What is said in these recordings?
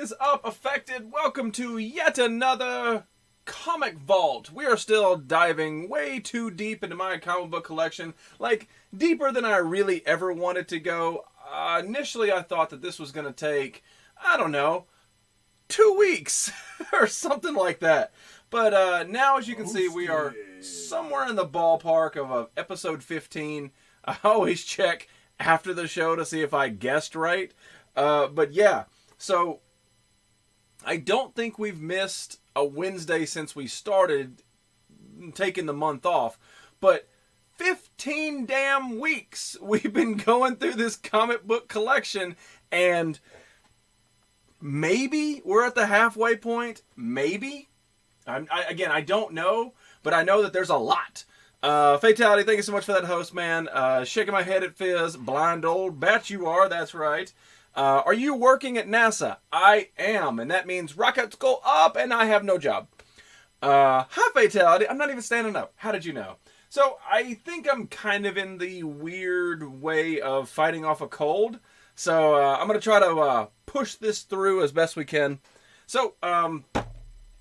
is up, affected? Welcome to yet another Comic Vault. We are still diving way too deep into my comic book collection, like deeper than I really ever wanted to go. Initially, I thought that this was going to take, I don't know, 2 weeks or something like that. But now, as you can see, we are somewhere in the ballpark of episode 15. I always check after the show to see if I guessed right. But yeah, so I don't think we've missed a Wednesday since we started taking the month off. But 15 damn weeks we've been going through this comic book collection, and maybe we're at the halfway point. Maybe. I don't know, but I know that there's a lot. Fatality, thank you so much for that host, man. Shaking my head at Fizz. Blind old bat you are, that's right. Are you working at NASA? I am, and that means rockets go up and I have no job. Hi, Fatality. I'm not even standing up. How did you know? So, I think I'm kind of in the weird way of fighting off a cold. So, I'm going to try to push this through as best we can. So,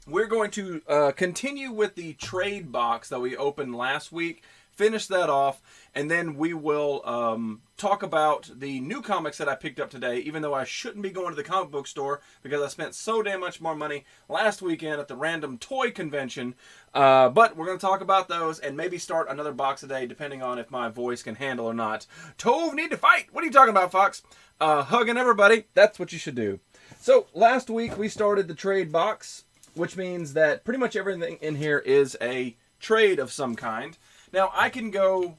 we're going to continue with the trade box that we opened last week, finish that off, and then we will talk about the new comics that I picked up today, even though I shouldn't be going to the comic book store because I spent so damn much more money last weekend at the random toy convention. But we're going to talk about those and maybe start another box a day, depending on if my voice can handle or not. Tove need to fight! What are you talking about, Fox? Hugging everybody. That's what you should do. So, last week we started the trade box, which means that pretty much everything in here is a trade of some kind. Now, I can go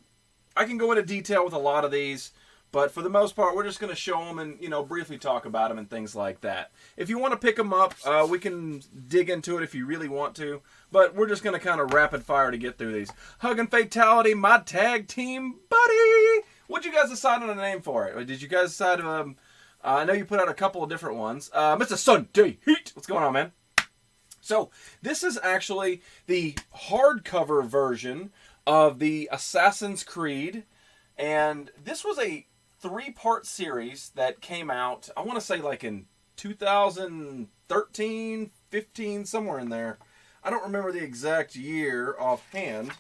into detail with a lot of these, but for the most part, we're just going to show them and, briefly talk about them and things like that. If you want to pick them up, we can dig into it if you really want to, but we're just going to kind of rapid fire to get through these. Hugging Fatality, my tag team buddy! What'd you guys decide on a name for it? Did you guys decide, I know you put out a couple of different ones. Mr. Sunday Heat! What's going on, man? So, this is actually the hardcover version of the Assassin's Creed, and this was a 3-part series that came out, I want to say like in 2013, 15, somewhere in there. I don't remember the exact year offhand.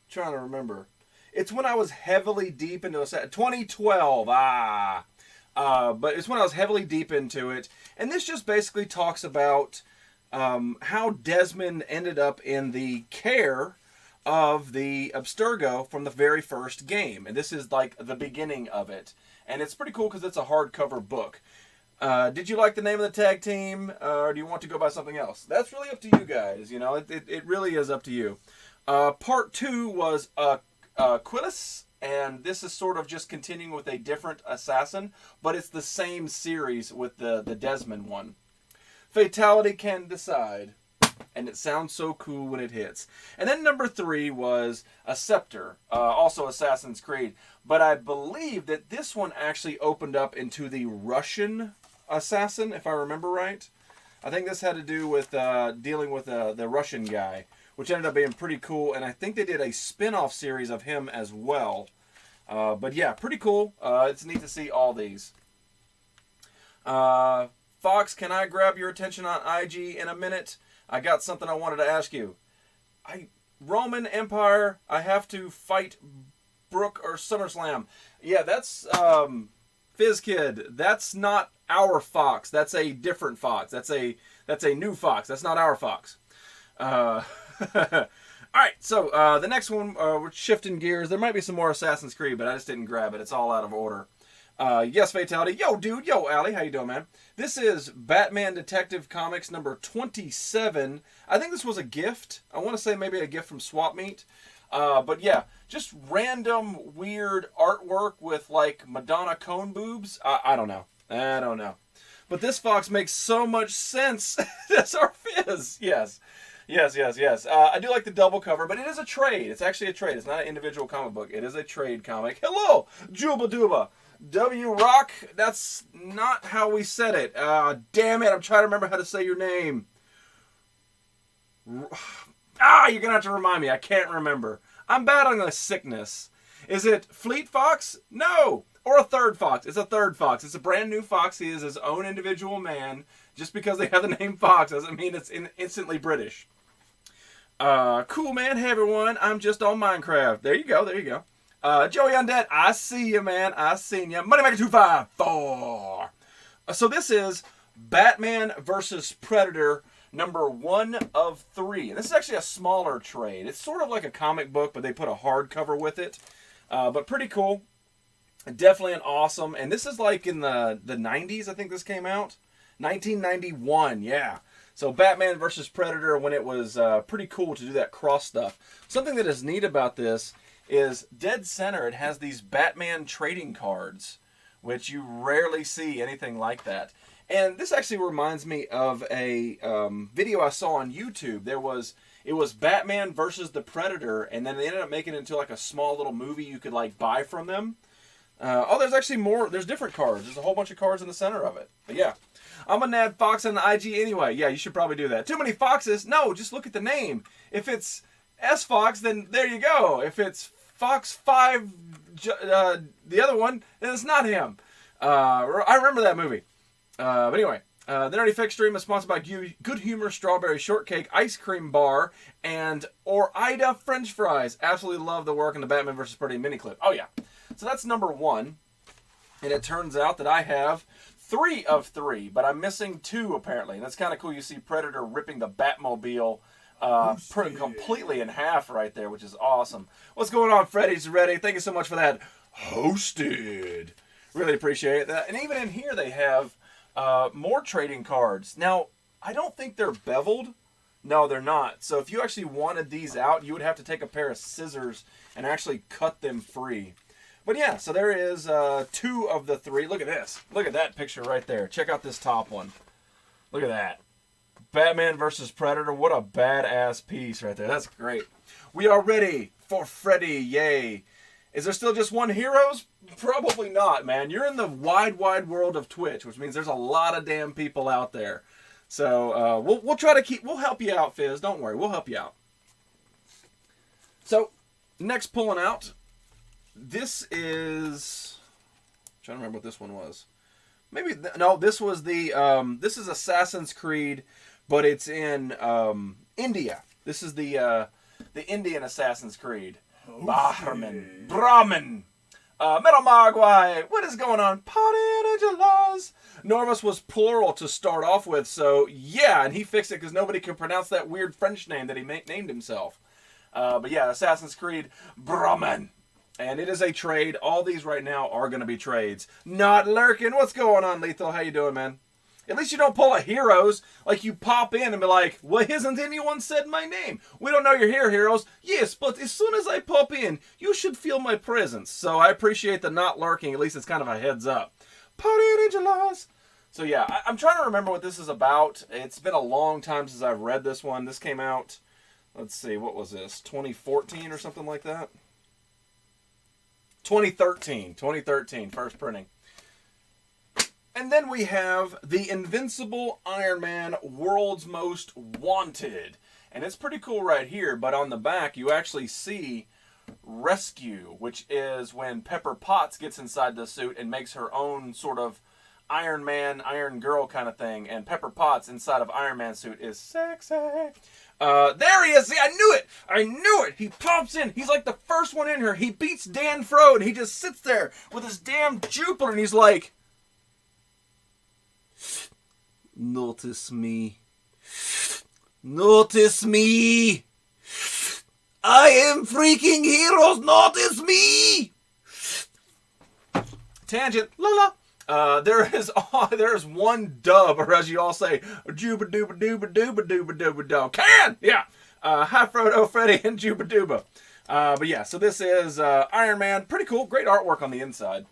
Trying to remember. It's when I was heavily deep into 2012. But it's when I was heavily deep into it, and this just basically talks about how Desmond ended up in the care of the Abstergo from the very first game. And this is like the beginning of it. And it's pretty cool because it's a hardcover book. Did you like the name of the tag team? Or do you want to go by something else? That's really up to you guys. It really is up to you. Part 2 was Quillis. And this is sort of just continuing with a different assassin. But it's the same series with the Desmond one. Fatality can decide, and it sounds so cool when it hits. And then number 3 was a Scepter, also Assassin's Creed. But I believe that this one actually opened up into the Russian assassin, if I remember right. I think this had to do with dealing with the Russian guy, which ended up being pretty cool. And I think they did a spin-off series of him as well. But yeah, pretty cool. It's neat to see all these. Fox, can I grab your attention on IG in a minute? I got something I wanted to ask you. Roman Empire, I have to fight Brooke or SummerSlam. Yeah, that's Fizz Kid. That's not our Fox. That's a different Fox. That's a new Fox. That's not our Fox. All right, so the next one, we're shifting gears. There might be some more Assassin's Creed, but I just didn't grab it. It's all out of order. Yes, Fatality. Yo, dude. Yo, Allie. How you doing, man? This is Batman Detective Comics number 27. I think this was a gift. I want to say maybe a gift from Swap Meet. But yeah, just random weird artwork with like Madonna cone boobs. I don't know. But this Fox makes so much sense. That's our Fizz. Yes. I do like the double cover, but it is a trade. It's actually a trade. It's not an individual comic book. It is a trade comic. Hello, Juba Duba. W Rock, that's not how we said it. Damn it, I'm trying to remember how to say your name. You're going to have to remind me. I can't remember. I'm battling a sickness. Is it Fleet Fox? No. Or a third Fox. It's a third Fox. It's a brand new Fox. He is his own individual man. Just because they have the name Fox doesn't mean it's instantly British. Cool, man. Hey, everyone. I'm just on Minecraft. There you go. There you go. Joey Undead, I see you, man. I seen you. Moneymaker254. So this is Batman versus Predator number 1 of 3. And this is actually a smaller trade. It's sort of like a comic book, but they put a hardcover with it. But pretty cool. Definitely an awesome. And this is like in the 90s, I think this came out. 1991, yeah. So Batman versus Predator when it was pretty cool to do that cross stuff. Something that is neat about this is dead center, it has these Batman trading cards, which you rarely see anything like that. And this actually reminds me of a video I saw on YouTube. It was Batman versus the Predator, and then they ended up making it into like a small little movie you could like buy from them. There's actually more. There's different cards. There's a whole bunch of cards in the center of it. But yeah, I'm a Nad Fox on the IG anyway. Yeah, you should probably do that. Too many Foxes? No, just look at the name. If it's S Fox, then there you go. If it's Fox 5, the other one, then it's not him. I remember that movie. But anyway, the Nerdy Fix stream is sponsored by Good Humor Strawberry Shortcake Ice Cream Bar and Ore-Ida French Fries. Absolutely love the work in the Batman vs. Predator mini clip. Oh yeah. So that's number 1. And it turns out that I have 3 of 3, but I'm missing 2 apparently. And that's kind of cool. You see Predator ripping the Batmobile completely in half right there, which is awesome. What's going on, Freddy's Ready? Thank you so much for that. Hosted. Really appreciate that. And even in here they have more trading cards. Now, I don't think they're beveled. No, they're not. So if you actually wanted these out, you would have to take a pair of scissors and actually cut them free. But yeah, so there is 2 of the 3. Look at this. Look at that picture right there. Check out this top one. Look at that. Batman versus Predator. What a badass piece right there. That's great. We are ready for Freddy. Yay. Is there still just one Heroes? Probably not, man. You're in the wide, wide world of Twitch, which means there's a lot of damn people out there. So we'll try to we'll help you out, Fizz. Don't worry. We'll help you out. So next pulling out. This is, I'm trying to remember what this one was. Maybe, no, this was the, this is Assassin's Creed, but it's in India. This is the Indian Assassin's Creed. Oh, Brahmin. Metal Mogwai, what is going on? Party Norvus was plural to start off with, so yeah, and he fixed it because nobody can pronounce that weird French name that he named himself. But yeah, Assassin's Creed Brahmin. And it is a trade. All these right now are going to be trades. Not lurking. What's going on, Lethal? How you doing, man? At least you don't pull a Heroes. Like you pop in and be like, well, hasn't anyone said my name? We don't know you're here, Heroes. Yes, but as soon as I pop in, you should feel my presence. So I appreciate the not lurking. At least it's kind of a heads up. Party Ninjalas. So yeah, I'm trying to remember what this is about. It's been a long time since I've read this one. This came out, let's see, what was this? 2014 or something like that? 2013, first printing. And then we have the Invincible Iron Man World's Most Wanted. And it's pretty cool right here, but on the back you actually see Rescue, which is when Pepper Potts gets inside the suit and makes her own sort of Iron Man, Iron Girl kind of thing. And Pepper Potts inside of Iron Man's suit is sexy. There he is. See, I knew it. I knew it. He pops in. He's like the first one in here. He beats Dan Fro, and he just sits there with his damn Jupiter, and he's like, notice me. Notice me. I am freaking Heroes. Notice me. Tangent. La la. There is one dub, or as you all say, juba dooba dooba dooba dooba dooba doo. Can! Yeah! Hi Frodo, Freddy, and Juba Dooba. But yeah, so this is Iron Man. Pretty cool. Great artwork on the inside.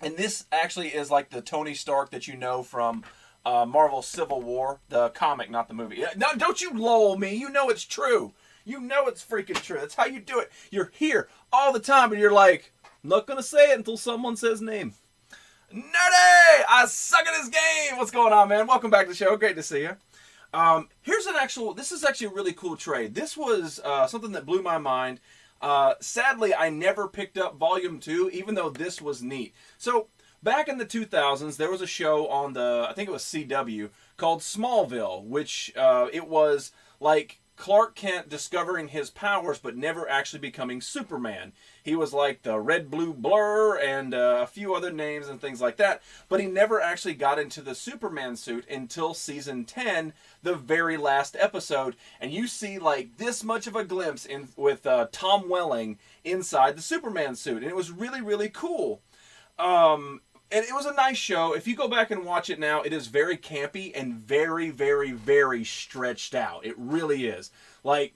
And this actually is like the Tony Stark that you know from Marvel Civil War. The comic, not the movie. No, don't you lull me. You know it's true. You know it's freaking true. That's how you do it. You're here all the time, and you're like, not going to say it until someone says name. Nerdy! I suck at this game! What's going on, man? Welcome back to the show. Great to see you. This is actually a really cool trade. This was something that blew my mind. Sadly, I never picked up Volume 2, even though this was neat. So, back in the 2000s, there was a show on I think it was CW, called Smallville, which it was like Clark Kent discovering his powers but never actually becoming Superman. He was like the Red Blue Blur and a few other names and things like that, but he never actually got into the Superman suit until season 10, the very last episode, and you see like this much of a glimpse in with Tom Welling inside the Superman suit, and it was really, really cool. And it was a nice show. If you go back and watch it now, it is very campy and very, very, very stretched out. It really is. Like,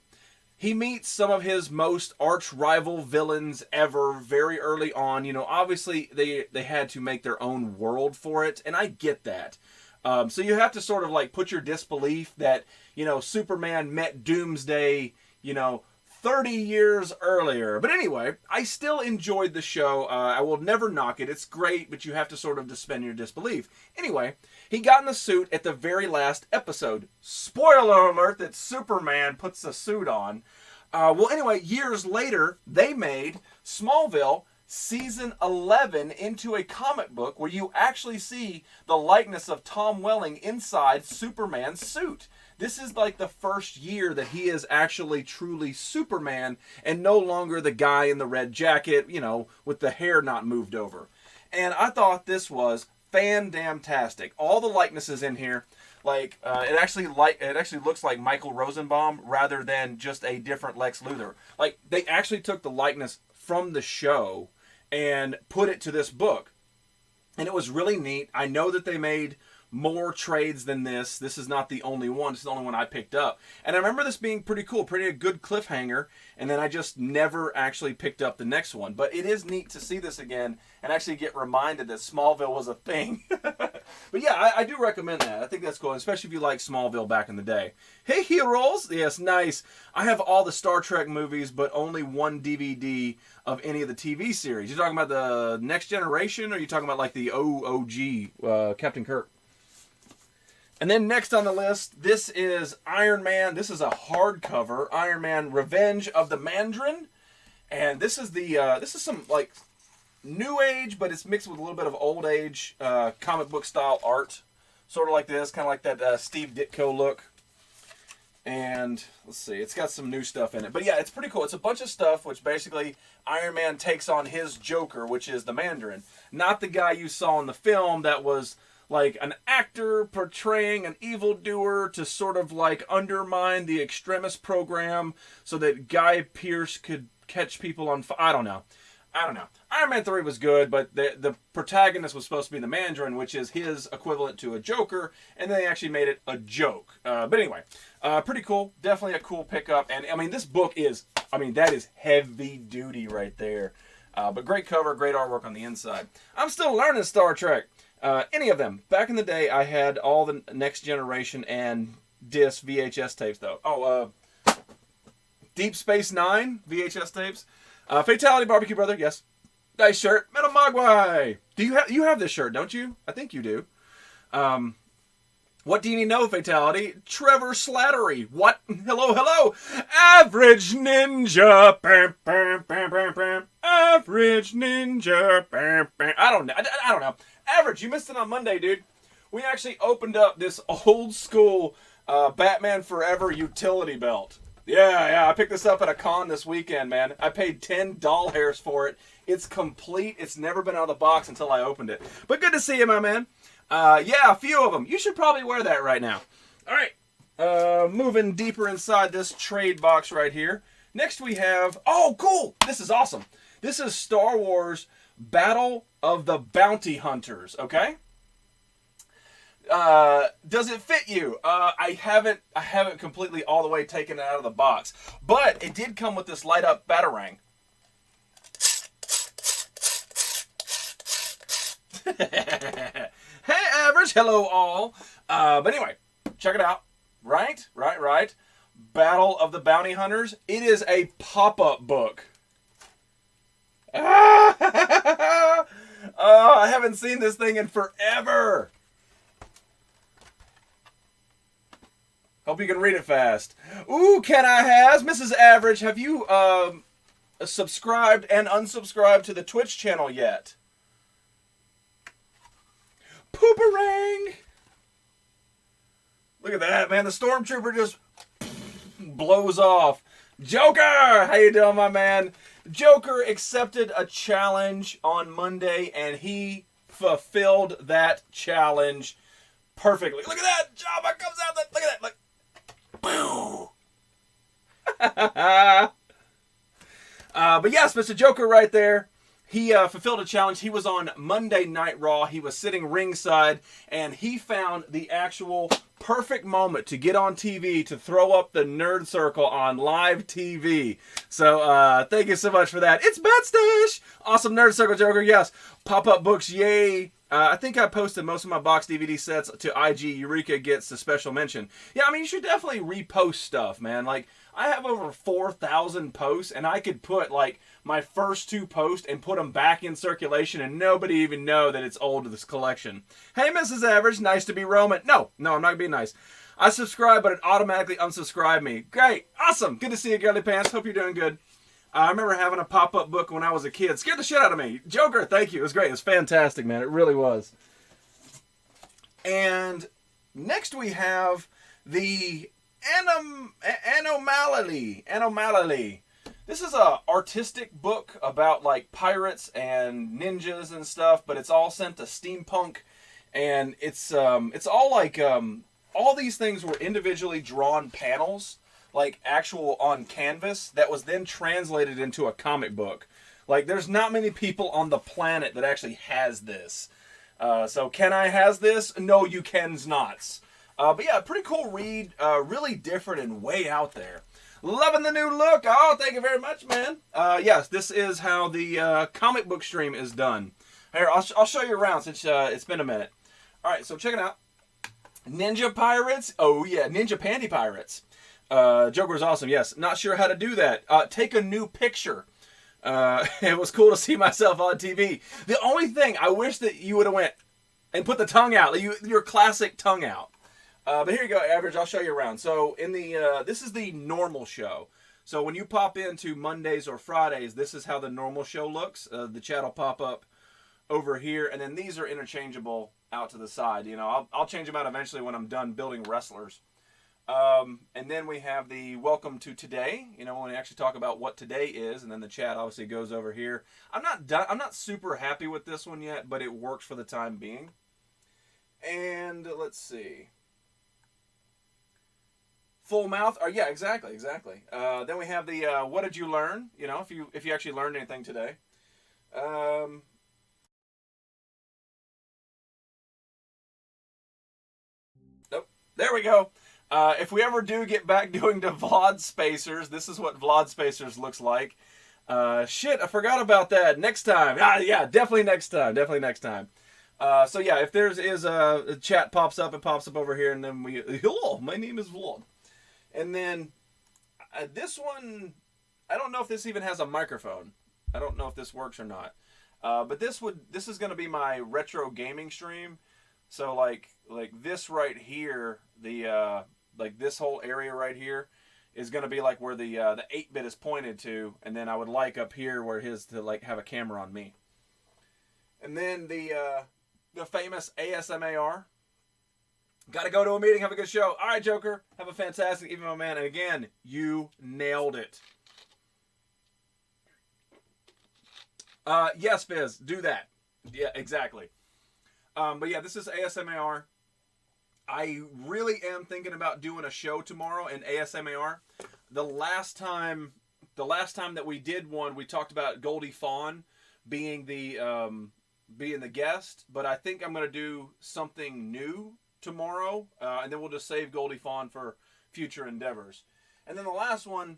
he meets some of his most arch rival villains ever very early on. You know, obviously they had to make their own world for it, and I get that. So you have to sort of like put your disbelief that, you know, Superman met Doomsday, you know, 30 years earlier. But anyway, I still enjoyed the show. I will never knock it. It's great, but you have to sort of suspend your disbelief. Anyway, he got in the suit at the very last episode. Spoiler alert that Superman puts the suit on. Well, anyway, years later, they made Smallville Season 11 into a comic book where you actually see the likeness of Tom Welling inside Superman's suit. This is like the first year that he is actually truly Superman and no longer the guy in the red jacket, you know, with the hair not moved over. And I thought this was fan-damn-tastic. All the likenesses in here, like it actually looks like Michael Rosenbaum rather than just a different Lex Luthor. Like they actually took the likeness from the show and put it to this book. And it was really neat. I know that they made more trades than this. This is not the only one. This is the only one I picked up. And I remember this being pretty cool, pretty a good cliffhanger. And then I just never actually picked up the next one. But it is neat to see this again and actually get reminded that Smallville was a thing. But yeah, I do recommend that. I think that's cool, especially if you like Smallville back in the day. Hey, heroes! Yes, nice. I have all the Star Trek movies, but only one DVD of any of the TV series. You talking about the Next Generation, or are you talking about like the OOG, Captain Kirk? And then next on the list, this is Iron Man. This is a hardcover, Iron Man: Revenge of the Mandarin, and this is some like new age, but it's mixed with a little bit of old age comic book style art, sort of like this, kind of like that Steve Ditko look. And let's see, it's got some new stuff in it, but yeah, it's pretty cool. It's a bunch of stuff which basically Iron Man takes on his Joker, which is the Mandarin, not the guy you saw in the film that was like an actor portraying an evildoer to sort of like undermine the extremist program so that Guy Pearce could catch people on fire. I don't know. Iron Man 3 was good, but the protagonist was supposed to be the Mandarin, which is his equivalent to a Joker, and they actually made it a joke. But anyway, pretty cool. Definitely a cool pickup. And I mean, this book is, that is heavy duty right there. But great cover, great artwork on the inside. I'm still learning Star Trek. Any of them. Back in the day, I had all the Next Generation and disc VHS tapes, though. Deep Space Nine VHS tapes. Fatality Barbecue Brother, yes. Nice shirt. Metal Mogwai. You have this shirt, don't you? I think you do. What do you know, Fatality? Trevor Slattery. What? Hello. Average Ninja. Bam, bam, bam, bam, bam. Average Ninja. Bam, bam. I don't know. Average, you missed it on Monday, dude. We actually opened up this old school Batman Forever utility belt. Yeah, I picked this up at a con this weekend, man. I paid 10 doll hairs for it. It's complete. It's never been out of the box until I opened it. But good to see you, my man. Yeah, a few of them. You should probably wear that right now. All right. Moving deeper inside this trade box right here. Next we have... Oh, cool! This is awesome. This is Star Wars Battle of the Bounty Hunters, okay? Does it fit you? I haven't completely all the way taken it out of the box, but it did come with this light up Batarang. Hey, Average, hello all. But anyway, check it out. Right. Battle of the Bounty Hunters. It is a pop-up book. I haven't seen this thing in forever. Hope you can read it fast. Ooh, can I has? Mrs. Average, have you subscribed and unsubscribed to the Twitch channel yet? Pooperang! Look at that, man. The Stormtrooper just blows off. Joker! How you doing, my man? Joker accepted a challenge on Monday, and he fulfilled that challenge perfectly. Look at that! Jabba comes out. Look at that. Look. Boo! But yes, Mr. Joker right there. He fulfilled a challenge. He was on Monday Night Raw. He was sitting ringside, and he found the actual perfect moment to get on TV to throw up the Nerd Circle on live TV. So thank you so much for that. It's Betstash! Awesome Nerd Circle, Joker. Yes. Pop-up books, yay. I think I posted most of my box DVD sets to IG. Eureka gets a special mention. Yeah, I mean, you should definitely repost stuff, man. Like, I have over 4,000 posts, and I could put, like, my first 2 posts and put them back in circulation, and nobody even know that it's old to this collection. Hey, Mrs. Average, nice to be Roman. No, I'm not going to be nice. I subscribe, but it automatically unsubscribed me. Great. Awesome. Good to see you, Girly Pants. Hope you're doing good. I remember having a pop-up book when I was a kid. Scared the shit out of me. Joker, thank you. It was great. It was fantastic, man. It really was. And next we have the Anomaly. This is a artistic book about like pirates and ninjas and stuff, but it's all sent to steampunk, and it's all like all these things were individually drawn panels, like actual on canvas, that was then translated into a comic book. Like, there's not many people on the planet that actually has this. So can I has this? No, you cans not. But yeah, pretty cool read. Really different and way out there. Loving the new look. Oh, thank you very much, man. Yes, this is how the comic book stream is done. Here, I'll show you around since it's been a minute. All right, so check it out. Ninja Pirates. Oh, yeah, Ninja Panty Pirates. Joker's awesome, yes. Not sure how to do that. Take a new picture. It was cool to see myself on TV. The only thing, I wish that you would have went and put the tongue out. Your classic tongue out. But here you go, Average. I'll show you around. So in the this is the normal show. So when you pop into Mondays or Fridays, this is how the normal show looks. The chat will pop up over here, and then these are interchangeable out to the side. You know, I'll change them out eventually when I'm done building wrestlers. And then we have the welcome to today, you know, when we actually talk about what today is, and then the chat obviously goes over here. I'm not super happy with this one yet, but it works for the time being. And let's see. Full mouth. Oh yeah, exactly. Then we have the what did you learn? You know, if you actually learned anything today. Nope. There we go. If we ever do get back doing the VOD Spacers, this is what VOD Spacers looks like. Shit, I forgot about that. Next time. Yeah, definitely next time. So yeah, if there's a chat pops up, it pops up over here, and then hello, my name is Vlad. And then this one, I don't know if this even has a microphone. I don't know if this works or not. But this is going to be my retro gaming stream. So like this right here, the like this whole area right here is going to be like where the 8-bit is pointed to, and then I would like up here where it is to like have a camera on me. And then the famous ASMAR. Got to go to a meeting, have a good show. All right, Joker, have a fantastic evening, my man. And again, you nailed it. Yes, Fizz, do that. Yeah, exactly. But yeah, this is ASMAR. I really am thinking about doing a show tomorrow in ASMAR. The last time that we did one, we talked about Goldie Fawn being the guest, but I think I'm going to do something new tomorrow, and then we'll just save Goldie Fawn for future endeavors. And then the last one,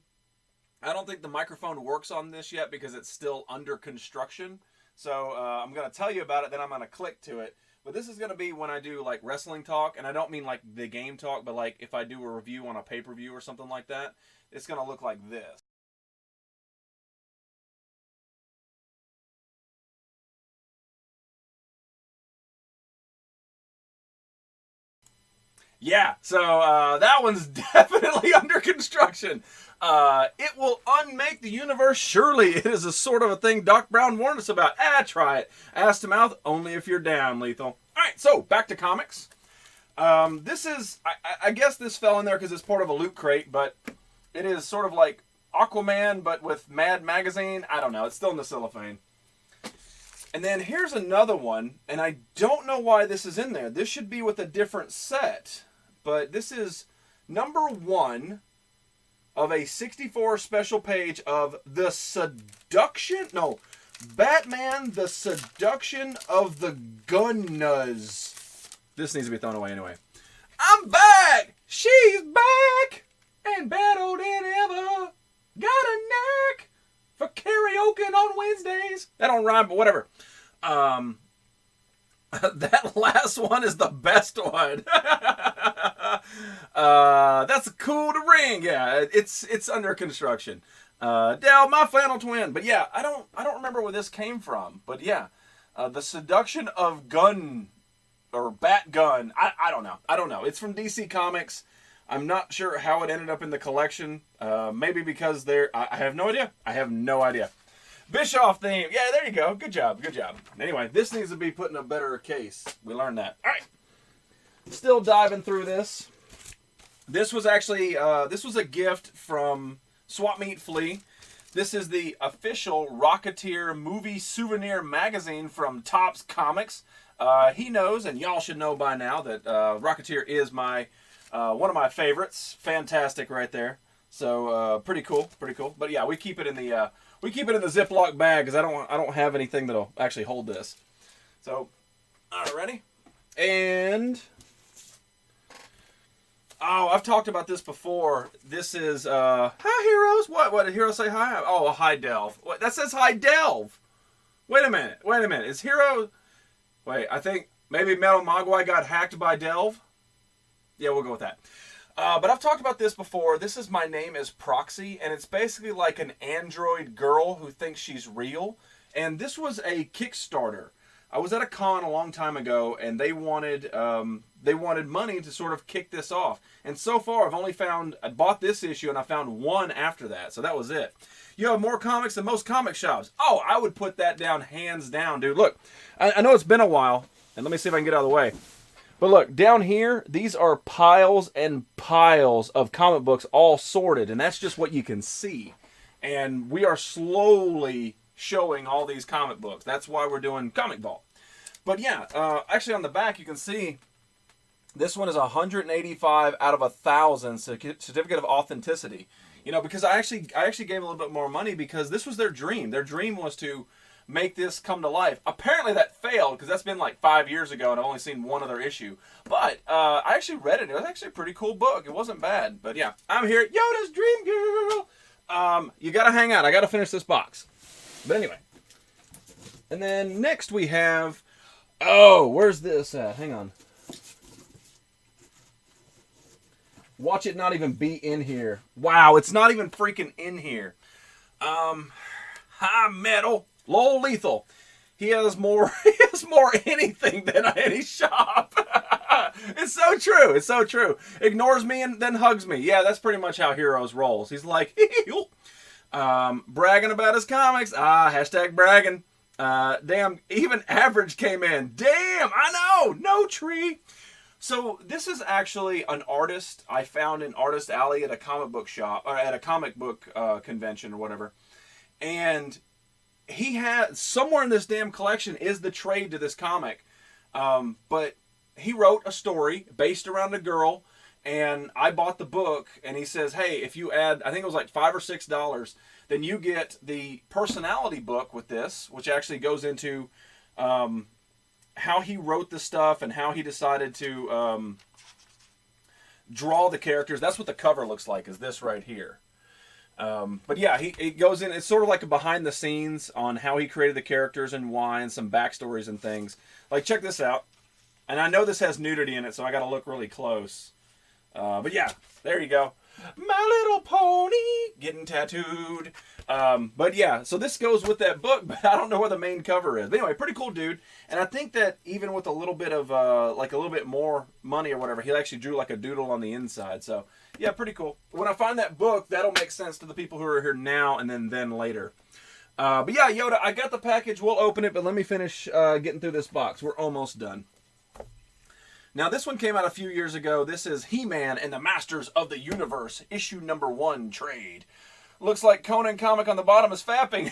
I don't think the microphone works on this yet because it's still under construction. So I'm going to tell you about it, then I'm going to click to it. But this is going to be when I do like wrestling talk, and I don't mean like the game talk, but like if I do a review on a pay-per-view or something like that, it's going to look like this. Yeah, so that one's definitely under construction. It will unmake the universe. Surely it is a sort of a thing Doc Brown warned us about. Try it. Ass to mouth, only if you're down, Lethal. All right, so back to comics. This is, I guess this fell in there because it's part of a loot crate, but it is sort of like Aquaman, but with Mad Magazine. I don't know. It's still in the cellophane. And then here's another one, and I don't know why this is in there. This should be with a different set, but this is number 1 of a 64 special page of Batman, the Seduction of the Gunners. This needs to be thrown away anyway. I'm back! She's back! And better than ever. Got a knack for karaoke on Wednesdays. That don't rhyme, but whatever. That last one is the best one. That's cool to ring. Yeah, it's under construction. Dell, my flannel twin. But yeah, I don't remember where this came from. But yeah, the Seduction of Gun or Bat Gun. I don't know. I don't know. It's from DC Comics. I'm not sure how it ended up in the collection. Maybe because I have no idea. I have no idea. Bischoff theme. Yeah, there you go. Good job. Good job. Anyway, this needs to be put in a better case. We learned that. All right. Still diving through this. This was actually, this was a gift from Swap Meet Flea. This is the official Rocketeer movie souvenir magazine from Topps Comics. He knows, and y'all should know by now, that Rocketeer is my one of my favorites. Fantastic right there. So pretty cool, pretty cool. But yeah, we keep it in the Ziploc bag because I don't have anything that'll actually hold this. So, all right, ready? And I've talked about this before. This is hi heroes. What did Hero say hi? Oh, a high delve. What, that says high delve. Wait a minute. Is Hero? Wait, I think maybe Metal Mogwai got hacked by Delve. Yeah, we'll go with that. But I've talked about this before. This is My Name is Proxy, and it's basically like an android girl who thinks she's real. And this was a Kickstarter. I was at a con a long time ago, and they wanted money to sort of kick this off. And so far, I bought this issue, and I found one after that. So that was it. You have more comics than most comic shops. Oh, I would put that down hands down, dude. Look, I know it's been a while, and let me see if I can get out of the way. But look, down here, these are piles and piles of comic books all sorted, and that's just what you can see. And we are slowly showing all these comic books. That's why we're doing Comic Vault. But yeah, actually on the back you can see this one is 185 out of 1,000 certificate of authenticity. You know, because I actually gave a little bit more money because this was their dream. Their dream was to make this come to life. Apparently that failed because that's been like 5 years ago and I've only seen one other issue. But I actually read it. It was actually a pretty cool book. It wasn't bad. But yeah, I'm here at Yoda's Dream Girl. You gotta hang out. I gotta finish this box. But anyway. And then next we have... Oh, where's this at? Hang on. Watch it not even be in here. Wow, it's not even freaking in here. High Metal. Lowell Lethal. He has more anything than any shop. It's so true. It's so true. Ignores me and then hugs me. Yeah, that's pretty much how Heroes rolls. He's like, bragging about his comics. Hashtag bragging. Damn, even Average came in. Damn, I know. No tree. So this is actually an artist I found in Artist Alley at a comic book shop, or at a comic book convention or whatever. And he had, somewhere in this damn collection is the trade to this comic. But he wrote a story based around a girl, and I bought the book, and he says, hey, if you add, I think it was like $5 or $6, then you get the personality book with this, which actually goes into how he wrote the stuff and how he decided to draw the characters. That's what the cover looks like, is this right here. But yeah, it goes in, it's sort of like a behind the scenes on how he created the characters and why, and some backstories and things. Like, check this out. And I know this has nudity in it, so I got to look really close. But yeah, there you go. My Little Pony getting tattooed. But yeah, so this goes with that book, but I don't know where the main cover is. But anyway, pretty cool dude. And I think that even with a little bit of, like a little bit more money or whatever, he actually drew like a doodle on the inside. So yeah, pretty cool. When I find that book, that'll make sense to the people who are here now and then later. But yeah, Yoda, I got the package. We'll open it, but let me finish getting through this box. We're almost done. Now, this one came out a few years ago. This is He-Man and the Masters of the Universe, issue number 1 trade. Looks like Conan comic on the bottom is fapping.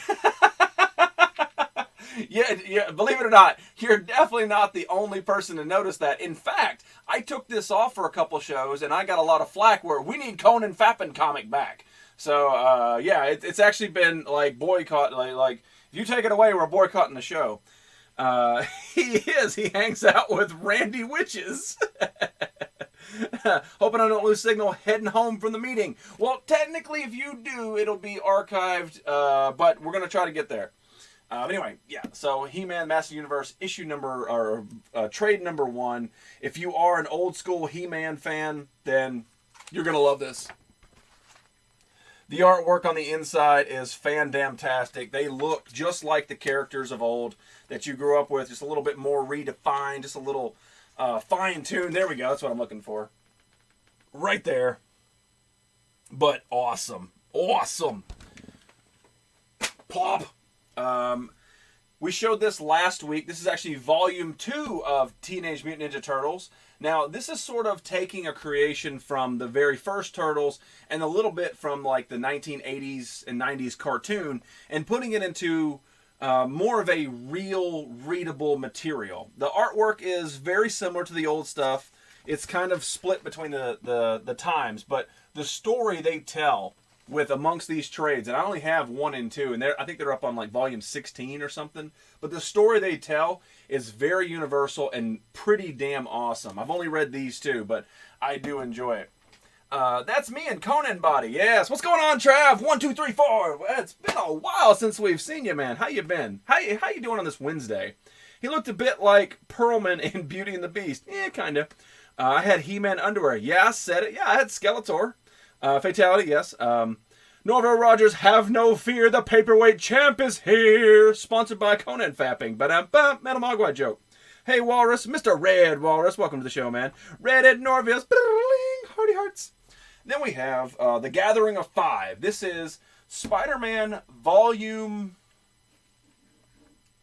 yeah, believe it or not, you're definitely not the only person to notice that. In fact, I took this off for a couple shows, and I got a lot of flack where we need Conan fapping comic back. So, yeah, it's actually been, like, boycott. Like, if you take it away, we're boycotting the show. He hangs out with Randy Witches. Hoping I don't lose signal heading home from the meeting. Well, technically, if you do, it'll be archived, but we're going to try to get there. Anyway, yeah, so He-Man Master Universe issue number, or trade number 1. If you are an old school He-Man fan, then you're going to love this. The artwork on the inside is fan-damn-tastic. They look just like the characters of old that you grew up with, just a little bit more redefined, just a little fine-tuned. There we go, that's what I'm looking for. Right there. But awesome. Awesome. Pop. We showed this last week. This is actually volume 2 of Teenage Mutant Ninja Turtles. Now, this is sort of taking a creation from the very first Turtles and a little bit from like the 1980s and 90s cartoon and putting it into more of a real readable material. The artwork is very similar to the old stuff. It's kind of split between the times, but the story they tell with amongst these trades, and I only have 1 and 2, and I think they're up on like volume 16 or something, but the story they tell is very universal and pretty damn awesome. I've only read these 2, but I do enjoy it. That's me and Conan Body. Yes. What's going on, Trav? 1, 2, 3, 4. It's been a while since we've seen you, man. How you been? How you doing on this Wednesday? He looked a bit like Perlman in Beauty and the Beast. Yeah, kind of. I had He-Man underwear. Yeah, I said it. Yeah, I had Skeletor. Fatality, yes. Norville Rogers, have no fear. The paperweight champ is here. Sponsored by Conan Fapping. Metal Mogwai joke. Hey, Walrus. Mr. Red Walrus. Welcome to the show, man. Red at Norville's. Hearty hearts. Then we have The Gathering of 5. This is Spider-Man Volume...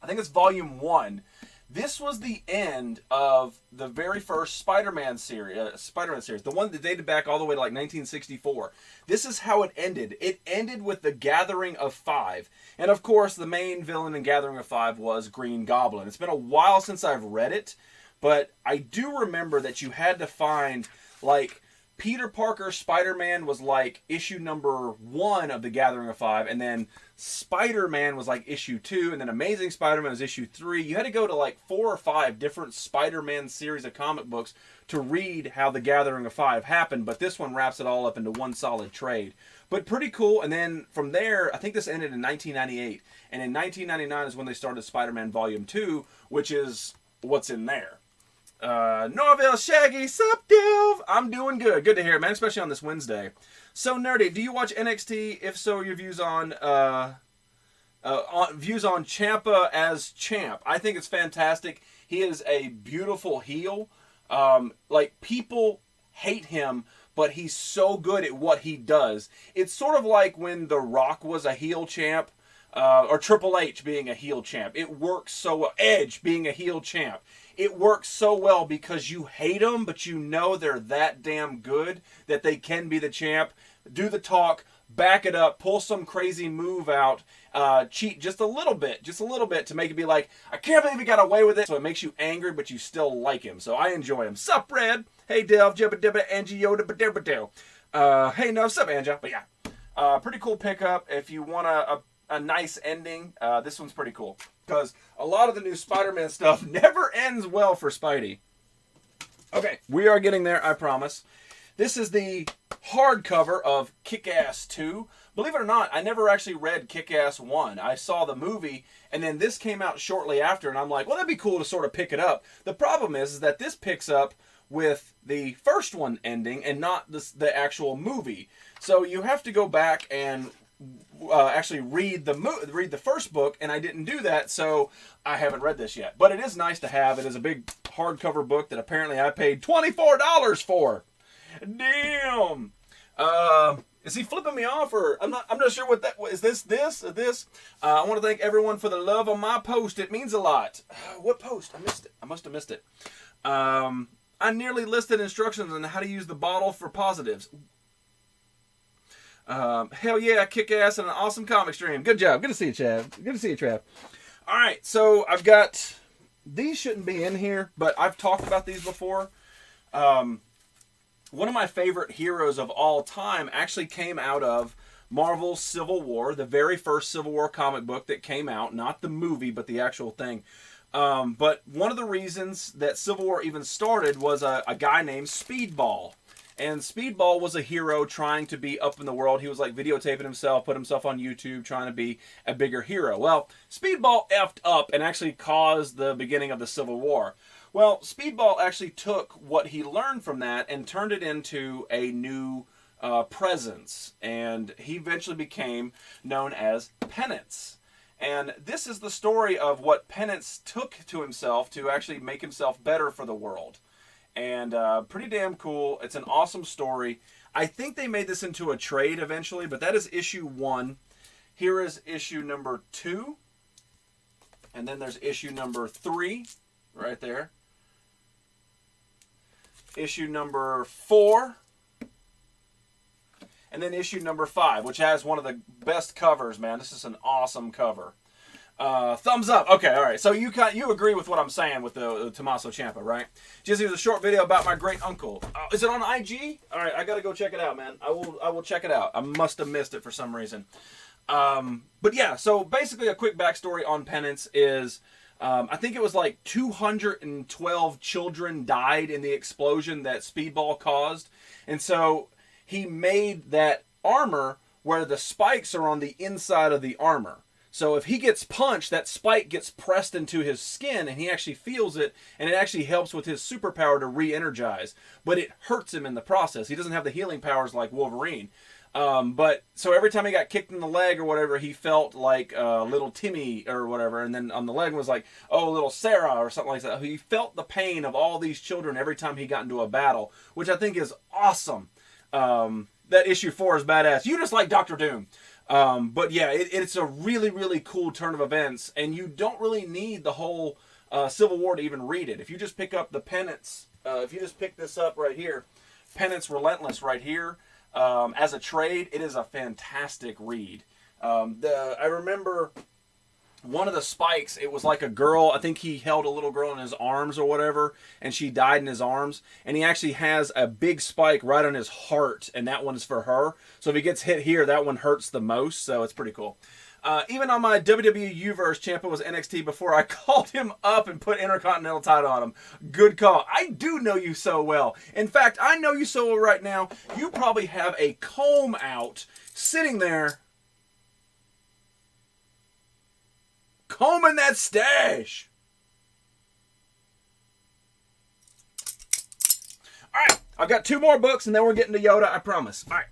I think it's Volume 1. This was the end of the very first Spider-Man series, the one that dated back all the way to like 1964. This is how it ended. It ended with the Gathering of 5. And of course, the main villain in Gathering of 5 was Green Goblin. It's been a while since I've read it, but I do remember that you had to find, like, Peter Parker Spider-Man was like issue number 1 of the Gathering of 5, and then Spider-Man was like issue 2, and then Amazing Spider-Man was issue 3. You had to go to like 4 or 5 different Spider-Man series of comic books to read how the Gathering of 5 happened, but this one wraps it all up into one solid trade. But pretty cool, and then from there, I think this ended in 1998, and in 1999 is when they started Spider-Man Volume 2, which is what's in there. Norville, Shaggy, sup, Div? I'm doing good. Good to hear, man, especially on this Wednesday. So nerdy, do you watch NXT? If so, your views on Ciampa as champ. I think it's fantastic. He is a beautiful heel. Like, people hate him, but he's so good at what he does. It's sort of like when The Rock was a heel champ, or Triple H being a heel champ. It works so well. Edge being a heel champ. It works so well because you hate them, but you know they're that damn good that they can be the champ. Do the talk, back it up, pull some crazy move out, cheat just a little bit to make it be like, I can't believe he got away with it. So it makes you angry, but you still like him. So I enjoy him. Sup, Red? Hey, Delv, Jibba Dibba, Angie Yoda, Badibba. Hey, no, sup, Anja? But yeah, pretty cool pickup. If you want a nice ending, this one's pretty cool. Because a lot of the new Spider-Man stuff never ends well for Spidey. Okay, we are getting there, I promise. This is the hardcover of Kick-Ass 2. Believe it or not, I never actually read Kick-Ass 1. I saw the movie, and then this came out shortly after, and I'm like, well, that'd be cool to sort of pick it up. The problem is that this picks up with the first one ending and not the actual movie. So you have to go back and actually read the first book, and I didn't do that, so I haven't read this yet. But it is nice to have. It is a big hardcover book that apparently I paid $24 for. Damn. Is he flipping me off, or I'm not sure what that is. This. I want to thank everyone for the love on my post. It means a lot. What post? I missed it. I must have missed it. I nearly listed instructions on how to use the bottle for positives. Hell yeah, kick ass and an awesome comic stream. Good job. Good to see you, Chad. Good to see you, Trav. All right, so I've got, these shouldn't be in here, but I've talked about these before. One of my favorite heroes of all time actually came out of Marvel's Civil War, the very first Civil War comic book that came out, not the movie, but the actual thing. But one of the reasons that Civil War even started was a guy named Speedball. And Speedball was a hero trying to be up in the world. He was like videotaping himself, put himself on YouTube, trying to be a bigger hero. Well, Speedball effed up and actually caused the beginning of the Civil War. Well, Speedball actually took what he learned from that and turned it into a new presence. And he eventually became known as Penance. And this is the story of what Penance took to himself to actually make himself better for the world. And pretty damn cool. It's an awesome story. I think they made this into a trade eventually, but that is issue 1. Here is issue number 2. And then there's issue number 3 right there. Issue number 4. And then issue number 5, which has one of the best covers, man. This is an awesome cover. Thumbs up. Okay, all right. So you agree with what I'm saying with the Tommaso Ciampa, right? Just here's a short video about my great uncle. Is it on IG? All right, I gotta go check it out, man. I will check it out. I must have missed it for some reason. But yeah, so basically a quick backstory on Penance is I think it was like 212 children died in the explosion that Speedball caused, and so he made that armor where the spikes are on the inside of the armor. So if he gets punched, that spike gets pressed into his skin and he actually feels it, and it actually helps with his superpower to re-energize. But it hurts him in the process. He doesn't have the healing powers like Wolverine. But so every time he got kicked in the leg or whatever, he felt like little Timmy or whatever. And then on the leg was like, oh, little Sarah or something like that. He felt the pain of all these children every time he got into a battle, which I think is awesome. That issue 4 is badass. You just like Doctor Doom. But yeah, it's a really, really cool turn of events, and you don't really need the whole Civil War to even read it. If you just pick up the Penance, if you just pick this up right here, Penance Relentless right here, as a trade, it is a fantastic read. I remember one of the spikes, it was like a girl, I think he held a little girl in his arms or whatever, and she died in his arms, and he actually has a big spike right on his heart, and that one is for her. So if he gets hit here, that one hurts the most, so it's pretty cool. Even on my WWE U-verse, Ciampa was NXT before I called him up and put Intercontinental title on him. Good call. I do know you so well. In fact, I know you so well right now, you probably have a comb out sitting there combing that stash. All right, I've got 2 more books and then we're getting to Yoda, I promise. All right.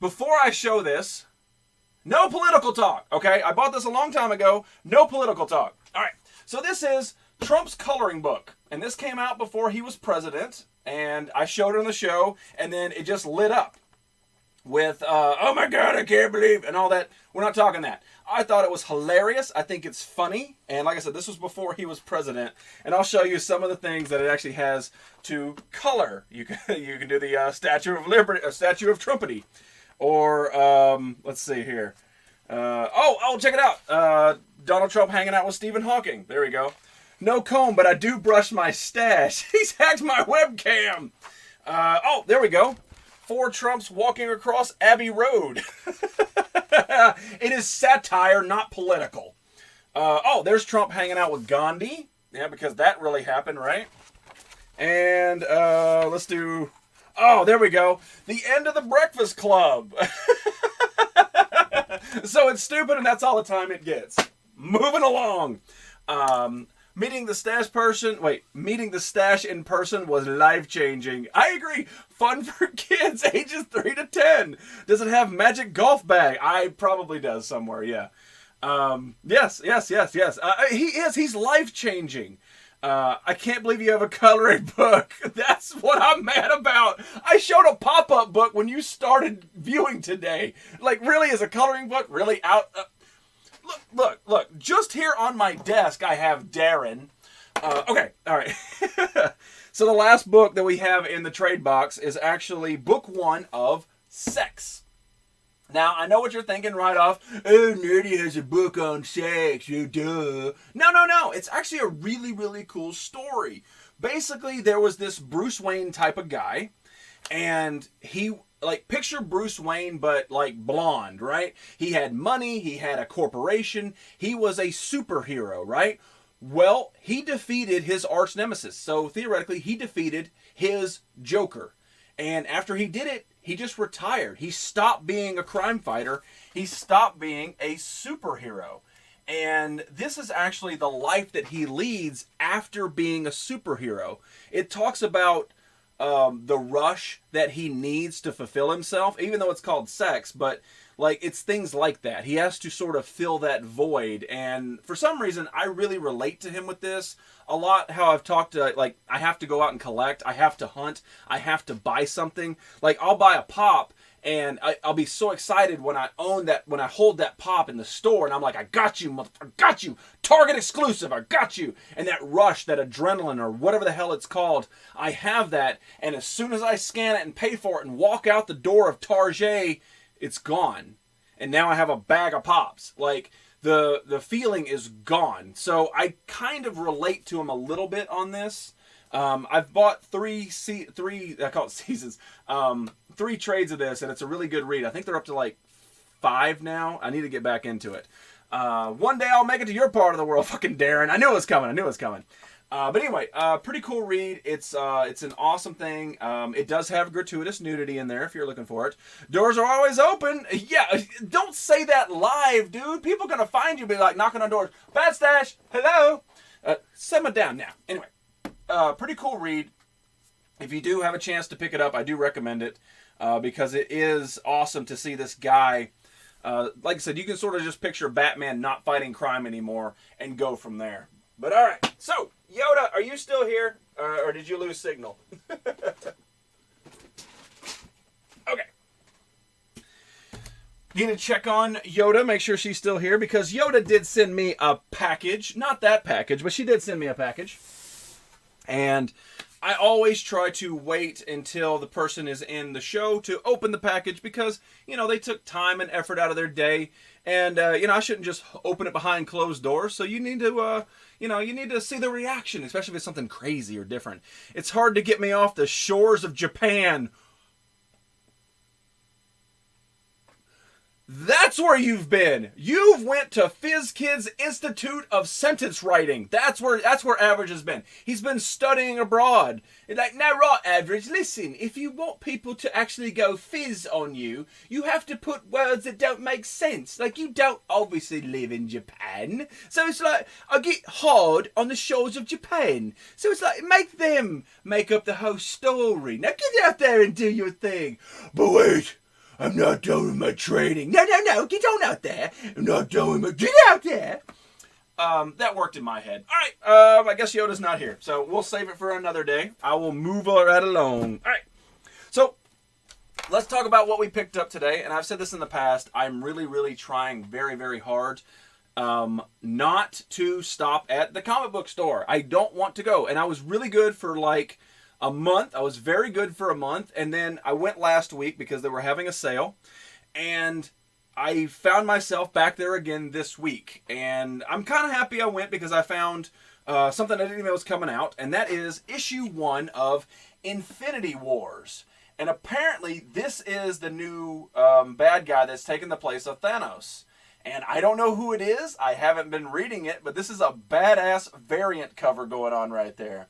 Before I show this, no political talk, okay? I bought this a long time ago. No political talk. All right, so this is Trump's coloring book. And this came out before he was president. And I showed it on the show. And then it just lit up with, oh my God, I can't believe, and all that. We're not talking that. I thought it was hilarious. I think it's funny. And like I said, this was before he was president. And I'll show you some of the things that it actually has to color. You can do the Statue of Liberty, Statue of Trumpety. Or, let's see here. Check it out. Donald Trump hanging out with Stephen Hawking. There we go. No comb, but I do brush my stash. He's hacked my webcam. There we go. 4 Trumps walking across Abbey Road. It is satire, not political. There's Trump hanging out with Gandhi. Yeah, because that really happened, right? And let's do... Oh, there we go. The end of the Breakfast Club. So it's stupid, and that's all the time it gets. Moving along. Meeting the stash in person was life-changing. I agree. Fun for kids ages 3 to 10. Does it have magic golf bag? Probably does somewhere, yeah. Yes. He is. He's life-changing. I can't believe you have a coloring book. That's what I'm mad about. I showed a pop-up book when you started viewing today. Like, really, is a coloring book really out? Look. Just here on my desk, I have Darren. Okay, all right. So the last book that we have in the trade box is actually book 1 of Sex. Now, I know what you're thinking right off. Oh, Nerdy has a book on sex. Oh, duh. No. It's actually a really, really cool story. Basically, there was this Bruce Wayne type of guy, and he, like, picture Bruce Wayne, but, like, blonde, right? He had money. He had a corporation. He was a superhero, right? Well, he defeated his arch nemesis. So, theoretically, he defeated his Joker. And after he did it, he just retired. He stopped being a crime fighter. He stopped being a superhero. And this is actually the life that he leads after being a superhero. It talks about the rush that he needs to fulfill himself, even though it's called sex, but like it's things like that. He has to sort of fill that void. And for some reason, I really relate to him with this a lot. How I've talked to, like, I have to go out and collect. I have to hunt. I have to buy something. Like, I'll buy a pop, and I'll be so excited when I hold that pop in the store, and I'm like, I got you, motherfucker, I got you. Target exclusive, I got you. And that rush, that adrenaline, or whatever the hell it's called, I have that. And as soon as I scan it and pay for it and walk out the door of Target, it's gone. And now I have a bag of pops. Like, the feeling is gone. So I kind of relate to him a little bit on this. I've bought three I call it seasons, 3 trades of this, and it's a really good read. I think they're up to like 5 now. I need to get back into it. One day I'll make it to your part of the world, fucking Darren. I knew it was coming. But anyway, pretty cool read. It's an awesome thing. It does have gratuitous nudity in there if you're looking for it. Doors are always open. Yeah, don't say that live, dude. People are gonna find you, be like knocking on doors. Bad Stash, hello. Simmer down now. Anyway, pretty cool read. If you do have a chance to pick it up, I do recommend it because it is awesome to see this guy. Like I said, you can sort of just picture Batman not fighting crime anymore and go from there. But all right, so Yoda, are you still here, or did you lose signal? Okay. Need to check on Yoda, make sure she's still here, because Yoda did send me a package. Not that package, but she did send me a package. And I always try to wait until the person is in the show to open the package because, you know, they took time and effort out of their day. And, you know, I shouldn't just open it behind closed doors. So you need to, you need to see the reaction, especially if it's something crazy or different. It's hard to get me off the shores of Japan. That's where you've been. You've went to FizzKids Institute of Sentence Writing. That's where Average has been. He's been studying abroad. It's like, now right, Average, listen, if you want people to actually go fizz on you, you have to put words that don't make sense. Like, you don't obviously live in Japan. So it's like, I get hard on the shores of Japan. So it's like, make them make up the whole story. Now get out there and do your thing. But wait. I'm not done with my training. No. Get on out there. I'm not done with my... Get out there. That worked in my head. All right. I guess Yoda's not here. So we'll save it for another day. I will move right along. All right. So let's talk about what we picked up today. And I've said this in the past. I'm really, really trying very, very hard not to stop at the comic book store. I don't want to go. And I was really good for like... a month. I was very good for a month, and then I went last week because they were having a sale, and I found myself back there again this week, and I'm kind of happy I went because I found something I didn't even know was coming out, and that is issue 1 of Infinity Wars, and apparently this is the new bad guy that's taken the place of Thanos. And I don't know who it is. I haven't been reading it, but this is a badass variant cover going on right there.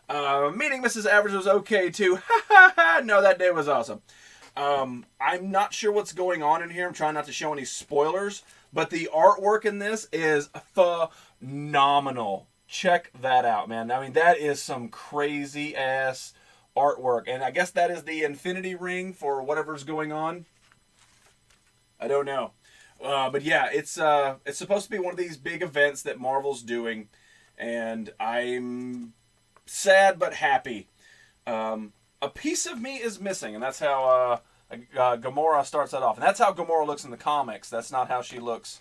Meeting Mrs. Average was okay too. No, that day was awesome. I'm not sure what's going on in here. I'm trying not to show any spoilers, but the artwork in this is phenomenal. Check that out, man. I mean, that is some crazy ass artwork, and I guess that is the Infinity Ring for whatever's going on. I don't know, but yeah, it's supposed to be one of these big events that Marvel's doing, and I'm sad but happy. A piece of me is missing, and that's how Gamora starts that off, and that's how Gamora looks in the comics. That's not how she looks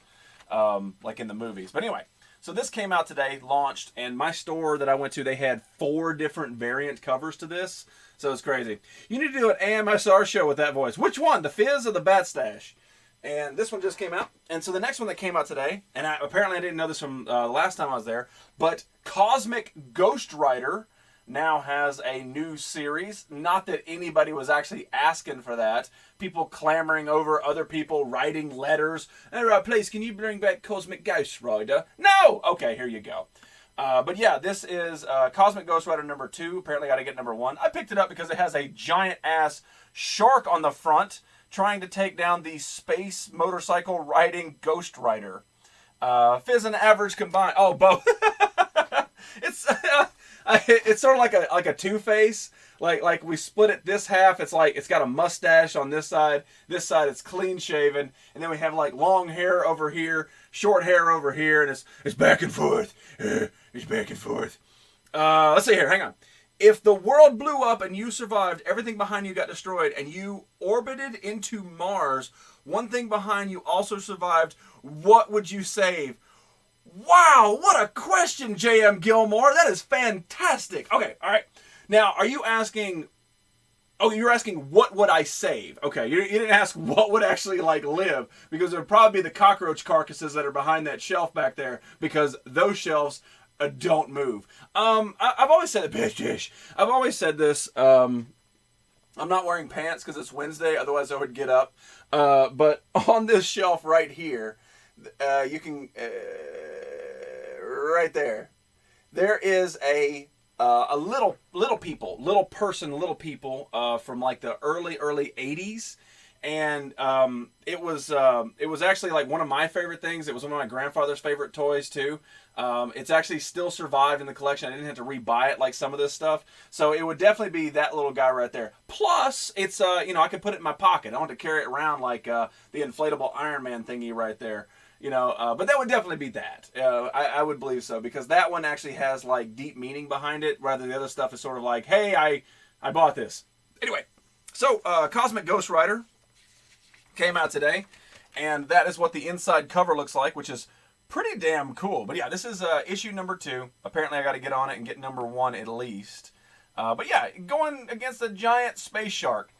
like in the movies. But anyway. So this came out today, launched, and my store that I went to, they had 4 different variant covers to this. So it's crazy. You need to do an AMSR show with that voice. Which one? The Fizz or the Bat Stash? And this one just came out. And so the next one that came out today, and apparently I didn't know this from the last time I was there, but Cosmic Ghost Rider now has a new series. Not that anybody was actually asking for that. People clamoring over other people writing letters. Please, can you bring back Cosmic Ghost Rider? No! Okay, here you go. But yeah, this is Cosmic Ghost Rider number 2. Apparently I got to get number 1. I picked it up because it has a giant-ass shark on the front trying to take down the space motorcycle riding Ghost Rider. Fizz and Average combined. Oh, both. It's sort of like a Two-Face. Like we split it this half. It's like it's got a mustache on this side. This side it's clean shaven, and then we have like long hair over here, short hair over here, and it's back and forth. It's back and forth. Let's see here. Hang on. If the world blew up and you survived, everything behind you got destroyed, and you orbited into Mars, one thing behind you also survived. What would you save? Wow, what a question, J.M. Gilmore. That is fantastic. Okay, all right. Now, are you asking... Oh, you're asking what would I save? Okay, you didn't ask what would actually, like, live. Because it would probably be the cockroach carcasses that are behind that shelf back there. Because those shelves don't move. I've always said it, I've always said this. I'm not wearing pants because it's Wednesday. Otherwise, I would get up. But on this shelf right here, you can... right there. There is a little people from like the early 80s, and it was actually like one of my favorite things. It was one of my grandfather's favorite toys too. It's actually still survived in the collection. I didn't have to rebuy it like some of this stuff, so it would definitely be that little guy right there. Plus, it's I could put it in my pocket. I don't have to carry it around like the inflatable Iron Man thingy right there. But that would definitely be that. I would believe so, because that one actually has like deep meaning behind it, rather the other stuff is sort of like, hey, I bought this. Anyway, so Cosmic Ghost Rider came out today, and that is what the inside cover looks like, which is pretty damn cool. But yeah, this is issue number 2. Apparently I got to get on it and get number 1 at least. But yeah, going against a giant space shark.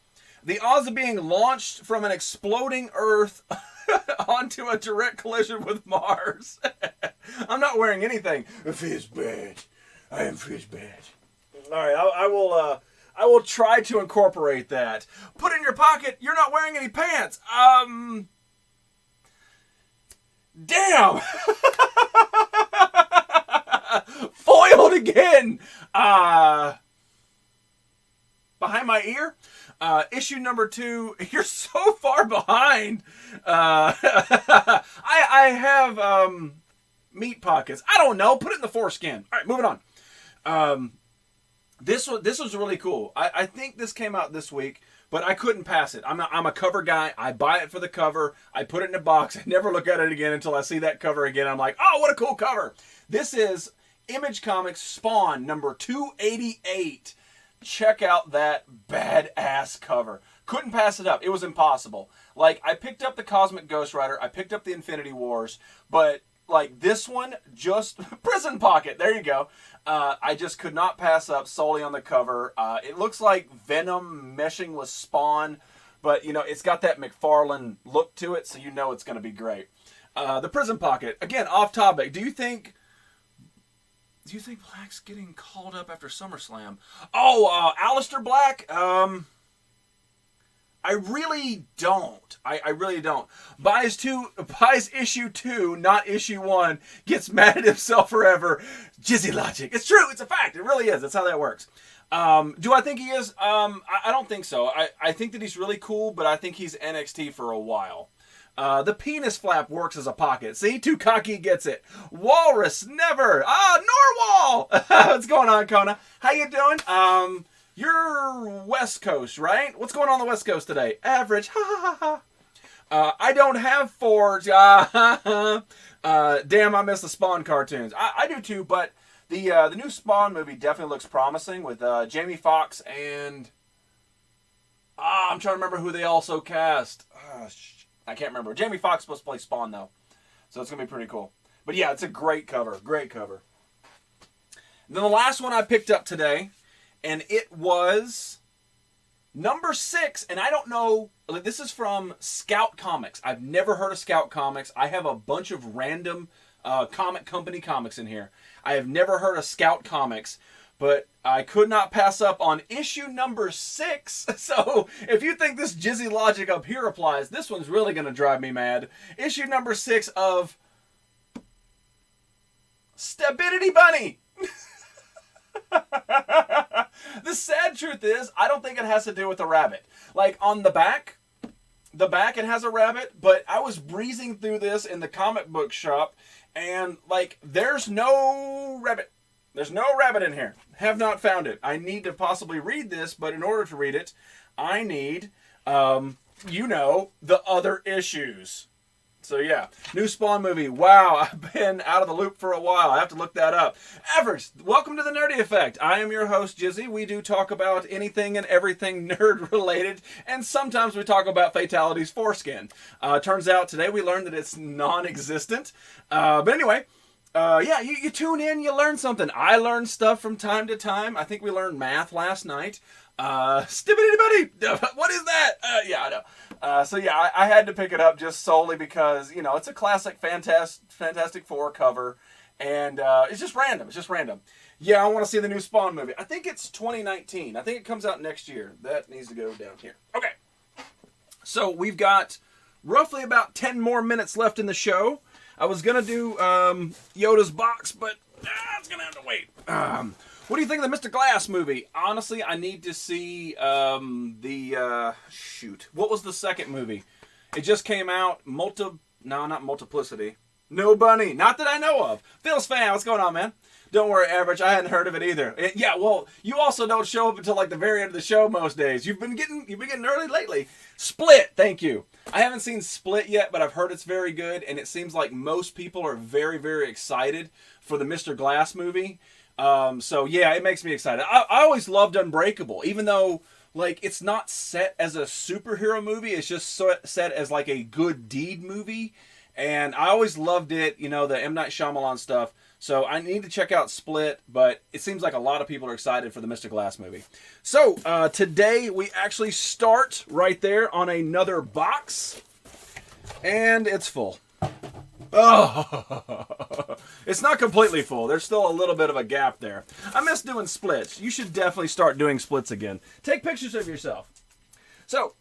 The odds of being launched from an exploding Earth onto a direct collision with Mars. I'm not wearing anything. Fizz badge. I am Fizz badge. All right, I will try to incorporate that. Put in your pocket. You're not wearing any pants. Damn. Foiled again. Behind my ear. Issue number 2. You're so far behind. I have meat pockets. I don't know. Put it in the foreskin. All right, moving on. This was really cool. I think this came out this week, but I couldn't pass it. I'm a cover guy. I buy it for the cover. I put it in a box. I never look at it again until I see that cover again. I'm like, oh, what a cool cover. This is Image Comics Spawn number 288. Check out that badass cover. Couldn't pass it up. It was impossible. Like, I picked up the Cosmic Ghost Rider. I picked up the Infinity Wars. But, like, this one, just Prison Pocket. There you go. I just could not pass up solely on the cover. It looks like Venom meshing with Spawn. But, it's got that McFarlane look to it, so you know it's going to be great. The Prison Pocket. Again, off topic. Do you think Black's getting called up after SummerSlam? Oh, Aleister Black? I really don't. I really don't. Buys issue 2, not issue 1. Gets mad at himself forever. Jizzy logic. It's true. It's a fact. It really is. That's how that works. Do I think he is? I don't think so. I think that he's really cool, but I think he's NXT for a while. The penis flap works as a pocket. See, too cocky gets it. Walrus, never. Norwal. What's going on, Kona? How you doing? You're West Coast, right? What's going on the West Coast today? Average. Ha ha ha ha. I don't have Forge. Damn, I miss the Spawn cartoons. I do too, but the new Spawn movie definitely looks promising with Jamie Foxx and I'm trying to remember who they also cast. I can't remember. Jamie Foxx is supposed to play Spawn though, so it's gonna be pretty cool. But yeah, it's a great cover. Great cover. And then the last one I picked up today, and it was number 6, and I don't know, this is from Scout Comics. I've never heard of Scout Comics. I have a bunch of random comic company comics in here. I have never heard of Scout Comics, but I could not pass up on issue number 6. So if you think this jizzy logic up here applies, this one's really going to drive me mad. Issue number 6 of Stability Bunny. The sad truth is, I don't think it has to do with the rabbit. Like on the back it has a rabbit, but I was breezing through this in the comic book shop, and like there's no rabbit. There's no rabbit in here. Have not found it. I need to possibly read this, but in order to read it, I need, the other issues. So yeah, new Spawn movie. Wow, I've been out of the loop for a while. I have to look that up. Average, welcome to the Nerdy Effect. I am your host, Jizzy. We do talk about anything and everything nerd related, and sometimes we talk about Fatality's foreskin. Turns out today we learned that it's non-existent. But anyway, you tune in, you learn something. I learn stuff from time to time. I think we learned math last night. Stibbity buddy, what is that? Yeah, I know. I had to pick it up just solely because, it's a classic Fantastic Four cover, and it's just random. It's just random. Yeah, I want to see the new Spawn movie. I think it's 2019. I think it comes out next year. That needs to go down here. Okay. So we've got roughly about 10 more minutes left in the show. I was going to do Yoda's box, but it's going to have to wait. What do you think of the Mr. Glass movie? Honestly, I need to see what was the second movie? It just came out. Not Multiplicity. No Bunny. Not that I know of. Phil's fan, what's going on, man? Don't worry, Average. I hadn't heard of it either. You also don't show up until like the very end of the show most days. You've been getting early lately. Split. Thank you. I haven't seen Split yet, but I've heard it's very good, and it seems like most people are very, very excited for the Mr. Glass movie. It makes me excited. I always loved Unbreakable, even though like it's not set as a superhero movie. It's just set as like a good deed movie, and I always loved it. The M. Night Shyamalan stuff. So I need to check out Split, but it seems like a lot of people are excited for the Mr. Glass movie. So today we actually start right there on another box, and it's full. Oh, it's not completely full. There's still a little bit of a gap there. I miss doing splits. You should definitely start doing splits again. Take pictures of yourself. So,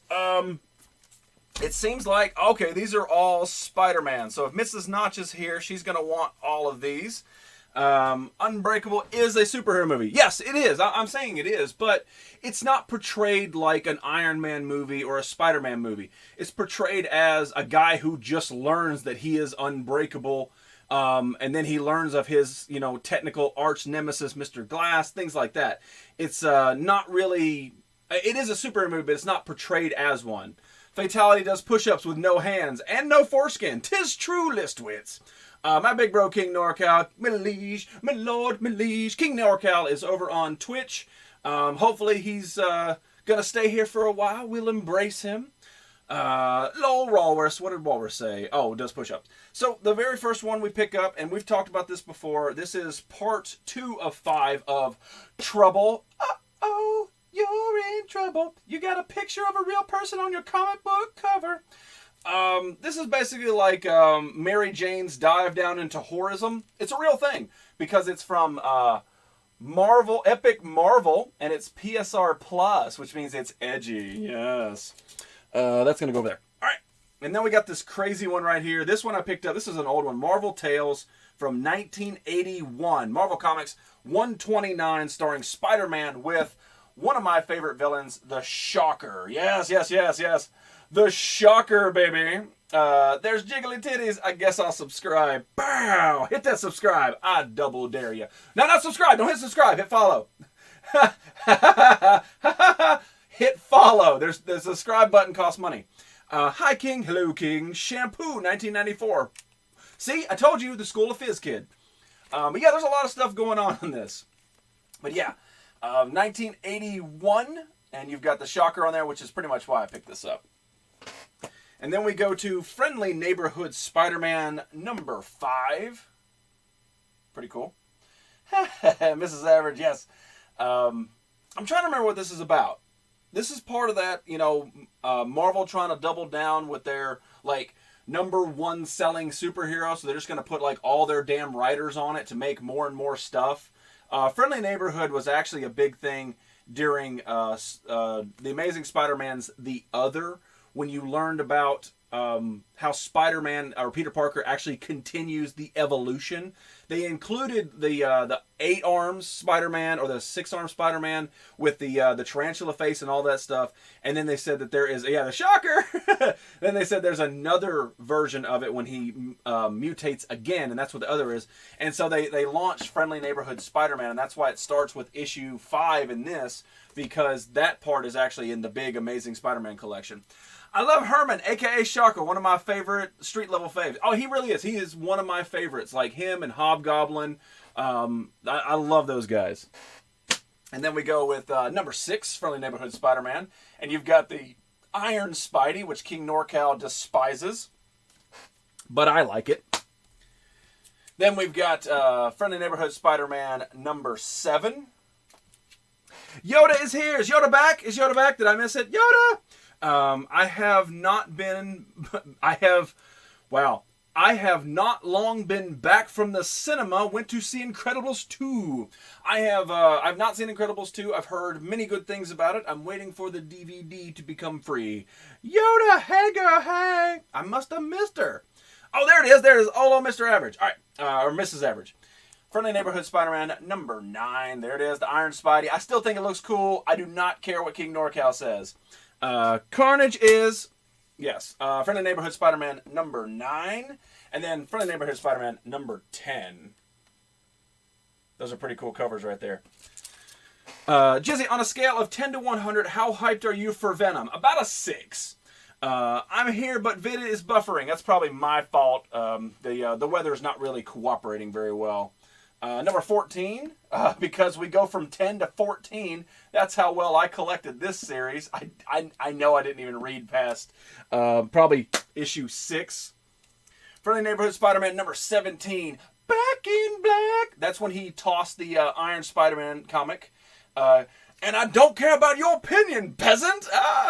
it seems like, okay, these are all Spider-Man. So if Mrs. Notch is here, she's going to want all of these. Unbreakable is a superhero movie. Yes, it is. I'm saying it is, but it's not portrayed like an Iron Man movie or a Spider-Man movie. It's portrayed as a guy who just learns that he is unbreakable, and then he learns of his, technical arch nemesis, Mr. Glass, things like that. It's not really... It is a superhero movie, but it's not portrayed as one. Fatality does push-ups with no hands and no foreskin. 'Tis true, Listwits. My big bro, King Norcal, my liege, my lord, my liege. King Norcal is over on Twitch. Hopefully he's going to stay here for a while. We'll embrace him. Lol Walrus. What did Walrus say? Oh, it does push-ups. So the very first one we pick up, and we've talked about this before, this is part 2 of 5 of Trouble. Uh-oh, you're in trouble. You got a picture of a real person on your comic book cover. This is basically like Mary Jane's dive down into horrorism. It's a real thing because it's from Marvel, Epic Marvel, and it's PSR Plus, which means it's edgy. Yes. That's going to go over there. All right. And then we got this crazy one right here. This one I picked up. This is an old one. Marvel Tales from 1981. Marvel Comics 129 starring Spider-Man with one of my favorite villains, the Shocker. Yes. The Shocker, baby. There's Jiggly Titties. I guess I'll subscribe. Bow! Hit that subscribe. I double dare you. No, not subscribe. Don't hit subscribe. Hit follow. Hit follow. There's the subscribe button costs money. Hi King, hello King. Shampoo, 1994. See, I told you, the School of Fizz Kid. But yeah, there's a lot of stuff going on in this. But yeah, 1981, and you've got the Shocker on there, which is pretty much why I picked this up. And then we go to Friendly Neighborhood Spider-Man number 5. Pretty cool. Mrs. Average, yes. I'm trying to remember what this is about. This is part of that, you know, Marvel trying to double down with their, like, #1 selling superhero. So they're just going to put, like, all their damn writers on it to make more and more stuff. Friendly Neighborhood was actually a big thing during The Amazing Spider-Man's The Other, when you learned about how Spider-Man, or Peter Parker, actually continues the evolution. They included the 8 arms Spider-Man, or the 6 arm Spider-Man, with the tarantula face and all that stuff. And then they said that there is, the Shocker! Then they said there's another version of it when he mutates again, and that's what the other is. And so they launched Friendly Neighborhood Spider-Man, and that's why it starts with issue 5 in this, because that part is actually in the big Amazing Spider-Man collection. I love Herman, a.k.a. Shocker, one of my favorite street-level faves. Oh, he really is. He is one of my favorites, like him and Hobgoblin. I love those guys. And then we go with number 6, Friendly Neighborhood Spider-Man. And you've got the Iron Spidey, which King Norcal despises. But I like it. Then we've got Friendly Neighborhood Spider-Man number 7. Yoda is here. Is Yoda back? Is Yoda back? Did I miss it? Yoda! I have not long been back from the cinema. Went to see Incredibles 2. I've not seen Incredibles 2. I've heard many good things about it. I'm waiting for the DVD to become free. Yoda, hey girl, hey. I must have missed her. Oh, there it is. There it is. Oh, Mr. Average. All right, or Mrs. Average. Friendly Neighborhood Spider-Man number 9. There it is, the Iron Spidey. I still think it looks cool. I do not care what King Norcal says. Carnage is, yes, Friendly Neighborhood Spider-Man number 9, and then Friendly Neighborhood Spider-Man number 10. Those are pretty cool covers right there. Jizzy, on a scale of 10 to 100, how hyped are you for Venom? About a 6. I'm here, but Vid is buffering. That's probably my fault. The weather is not really cooperating very well. Number 14, because we go from 10 to 14. That's how well I collected this series. I know I didn't even read past probably issue 6. Friendly Neighborhood Spider-Man number 17, Back in Black. That's when he tossed the Iron Spider-Man comic. And I don't care about your opinion, peasant.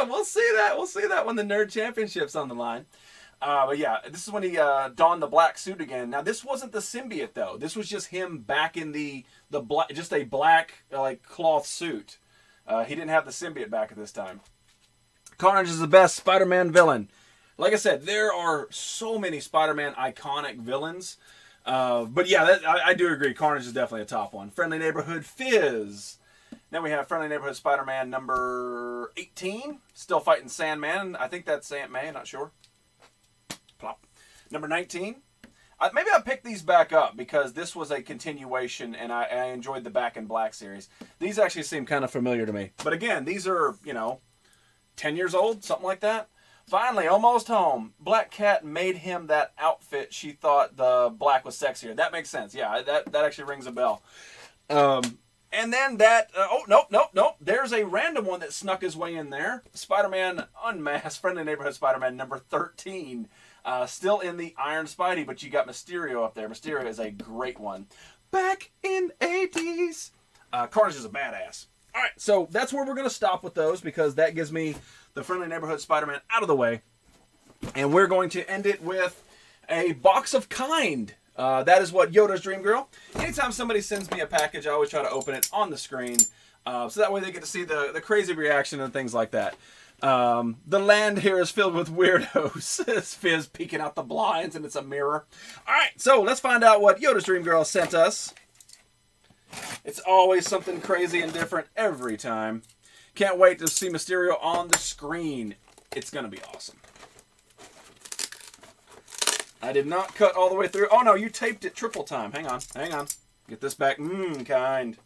We'll see that. We'll see that when the Nerd Championship's on the line. But yeah, this is when he donned the black suit again. Now, this wasn't the symbiote, though. This was just him back in the black, just a black, like, cloth suit. He didn't have the symbiote back at this time. Carnage is the best Spider-Man villain. Like I said, there are so many Spider-Man iconic villains. But yeah, I do agree. Carnage is definitely a top one. Friendly Neighborhood Fizz. Then we have Friendly Neighborhood Spider-Man number 18. Still fighting Sandman. I think that's Aunt May. Not sure. Plop. Number 19. Maybe I picked these back up because this was a continuation and I enjoyed the Back in Black series. These actually seem kind of familiar to me. But again, these are, 10 years old, something like that. Finally, almost home. Black Cat made him that outfit. She thought the black was sexier. That makes sense. Yeah, that actually rings a bell. And then that... nope. There's a random one that snuck his way in there. Spider-Man Unmasked, Friendly Neighborhood Spider-Man number 13. Still in the Iron Spidey, but you got Mysterio up there. Mysterio is a great one. Back in 80s. Carnage is a badass. All right, so that's where we're going to stop with those because that gives me the Friendly Neighborhood Spider-Man out of the way. And we're going to end it with a box of Kind. That is what Yoda's Dream Girl. Anytime somebody sends me a package, I always try to open it on the screen. So that way they get to see the crazy reaction and things like that. The land here is filled with weirdos. It's Fizz peeking out the blinds and it's a mirror. Alright, so let's find out what Yoda's Dream Girl sent us. It's always something crazy and different every time. Can't wait to see Mysterio on the screen. It's going to be awesome. I did not cut all the way through. Oh, no, you taped it triple time. Hang on. Get this back. Kind.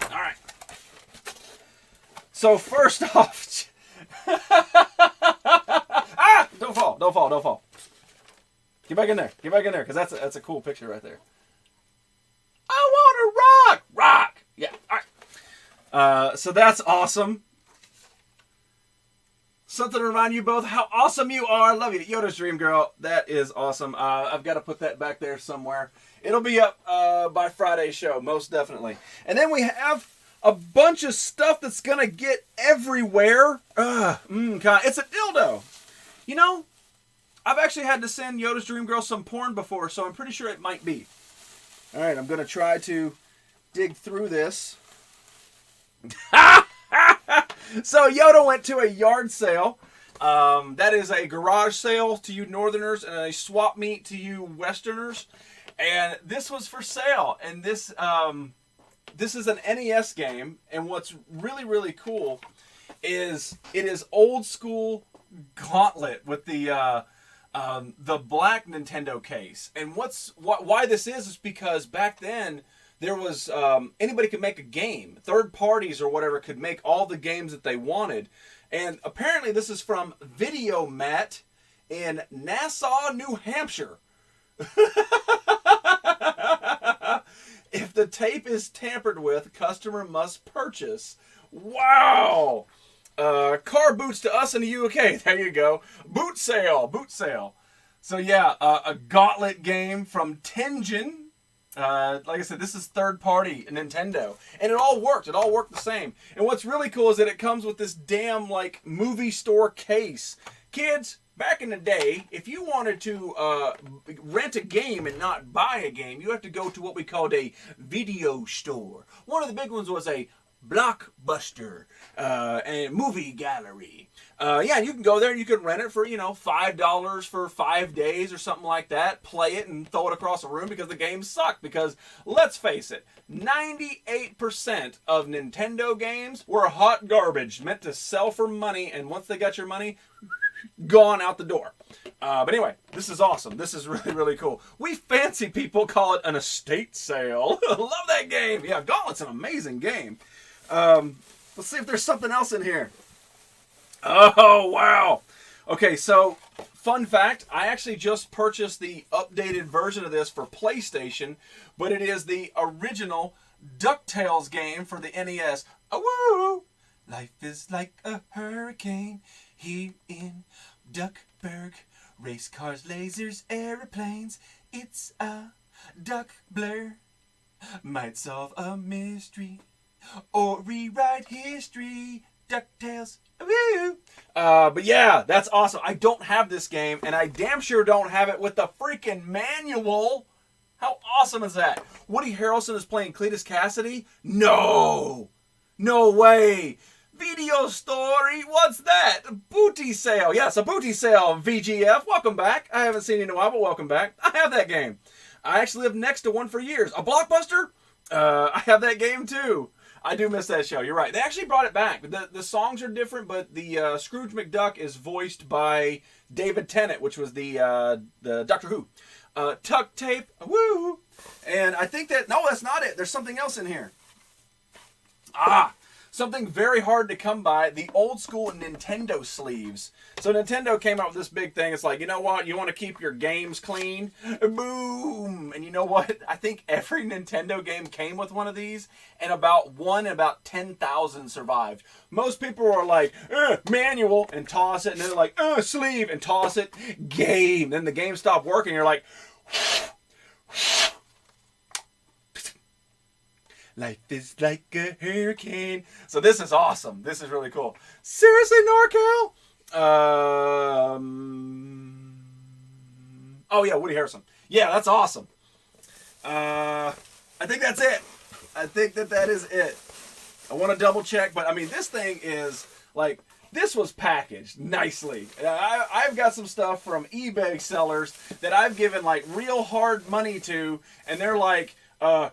All right. So first off... ah! Don't fall. Get back in there, because that's a cool picture right there. I want to rock! Yeah, all right. So that's awesome. Something to remind you both how awesome you are. Love you, Yoda's Dream Girl. That is awesome. I've got to put that back there somewhere. It'll be up by Friday's show, most definitely. And then we have a bunch of stuff that's going to get everywhere. It's a dildo. You know, I've actually had to send Yoda's Dream Girl some porn before, so I'm pretty sure it might be. All right, I'm going to try to dig through this. So Yoda went to a yard sale. That is a garage sale to you Northerners and a swap meet to you Westerners. And this was for sale. And this is an NES game. And what's really, really cool is it is old school Gauntlet with the black Nintendo case. And why this is because back then there was anybody could make a game. Third parties or whatever could make all the games that they wanted. And apparently this is from Videomat in Nassau, New Hampshire. If the tape is tampered with, customer must purchase. Wow! Car boots to us in the UK. There you go. Boot sale. So yeah, a Gauntlet game from Tengen. Like I said, this is third party Nintendo. And it all worked. It all worked the same. And what's really cool is that it comes with this damn, like, movie store case. Kids, back in the day, if you wanted to rent a game and not buy a game, you have to go to what we called a video store. One of the big ones was a Blockbuster and movie gallery. And you can go there and you can rent it for, $5 for 5 days or something like that. Play it and throw it across the room because the game sucked. Because, let's face it, 98% of Nintendo games were hot garbage, meant to sell for money, and once they got your money, gone out the door. But anyway, this is awesome. This is really, really cool. We fancy people call it an estate sale. Love that game. Yeah, Gauntlet's an amazing game. Let's see if there's something else in here. Oh, wow. Okay, so, fun fact, I actually just purchased the updated version of this for PlayStation, but it is the original DuckTales game for the NES. Oh, woo! Life is like a hurricane here in Duckburg. Race cars, lasers, airplanes. It's a duck blur. Might solve a mystery or rewrite history. DuckTales. Woo! But yeah, that's awesome. I don't have this game, and I damn sure don't have it with the freaking manual. How awesome is that? Woody Harrelson is playing Cletus Cassidy? No! No way! Video story? What's that? Booty sale. Yes, a booty sale, VGF. Welcome back. I haven't seen you in a while, but welcome back. I have that game. I actually lived next to one for years. A Blockbuster? I have that game too. I do miss that show. You're right. They actually brought it back. The songs are different, but the Scrooge McDuck is voiced by David Tennant, which was the Doctor Who. Tuck tape. Woo! And I think that... No, that's not it. There's something else in here. Something very hard to come by, the old school Nintendo sleeves. So Nintendo came out with this big thing. It's like, you know what? You want to keep your games clean? Boom! And you know what? I think every Nintendo game came with one of these, and about 10,000 survived. Most people were like, manual, and toss it, and then they're like, sleeve, and toss it, game. Then the game stopped working, and you're like... Life is like a hurricane. So this is awesome. This is really cool. Seriously, NorCal? Oh, yeah, Woody Harrelson. Yeah, that's awesome. I think that's it. I think that is it. I want to double check, but I mean, this thing is like, this was packaged nicely. I've got some stuff from eBay sellers that I've given like real hard money to, and they're like,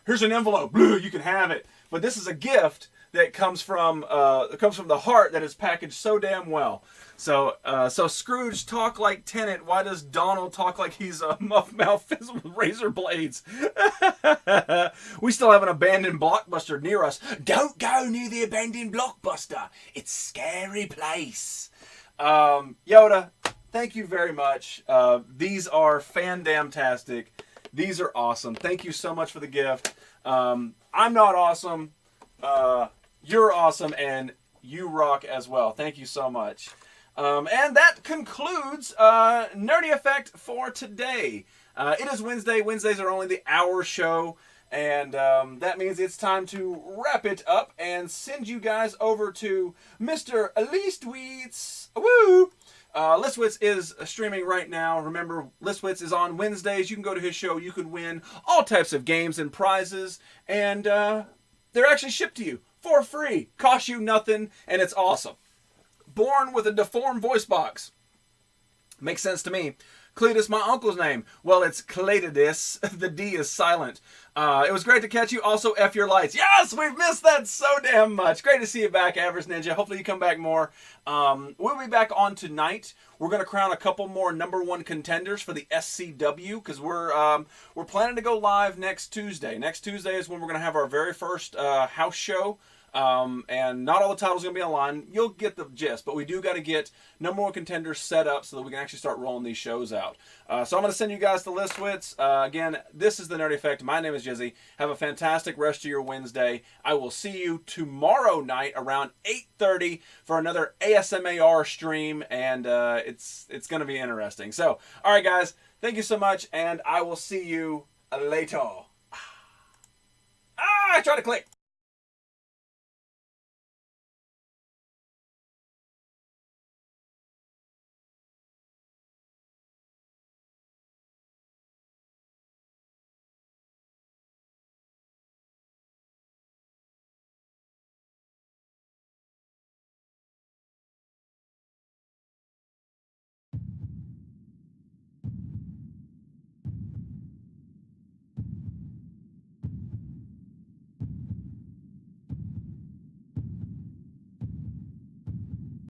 here's an envelope. You can have it. But this is a gift that comes from the heart that is packaged so damn well. So Scrooge talk like Tennant. Why does Donald talk like he's a muff mouth fist with razor blades? We still have an abandoned Blockbuster near us. Don't go near the abandoned Blockbuster. It's a scary place. Yoda, thank you very much. These are fan-damn-tastic. These are awesome. Thank you so much for the gift. I'm not awesome. You're awesome, and you rock as well. Thank you so much. And that concludes Nerdy Effect for today. It is Wednesday. Wednesdays are only the hour show. And that means it's time to wrap it up and send you guys over to Mr. Listwitz. Woo! Listwitz is streaming right now. Remember, Listwitz is on Wednesdays. You can go to his show. You can win all types of games and prizes. And they're actually shipped to you for free. Cost you nothing, and it's awesome. Born with a deformed voice box. Makes sense to me. Cletus, my uncle's name. Well, it's Cletus. The D is silent. It was great to catch you. Also, F your lights. Yes, we've missed that so damn much. Great to see you back, Avarice Ninja. Hopefully you come back more. We'll be back on tonight. We're going to crown a couple more #1 contenders for the SCW because we're planning to go live next Tuesday. Next Tuesday is when we're going to have our very first house show. And not all the titles are going to be online. You'll get the gist, but we do got to get #1 contenders set up so that we can actually start rolling these shows out. So I'm going to send you guys to Listwitz. Again, this is the Nerdy Effect. My name is Jizzy. Have a fantastic rest of your Wednesday. I will see you tomorrow night around 8:30 for another ASMAR stream, and it's going to be interesting. So, all right, guys, thank you so much, and I will see you later. I tried to click.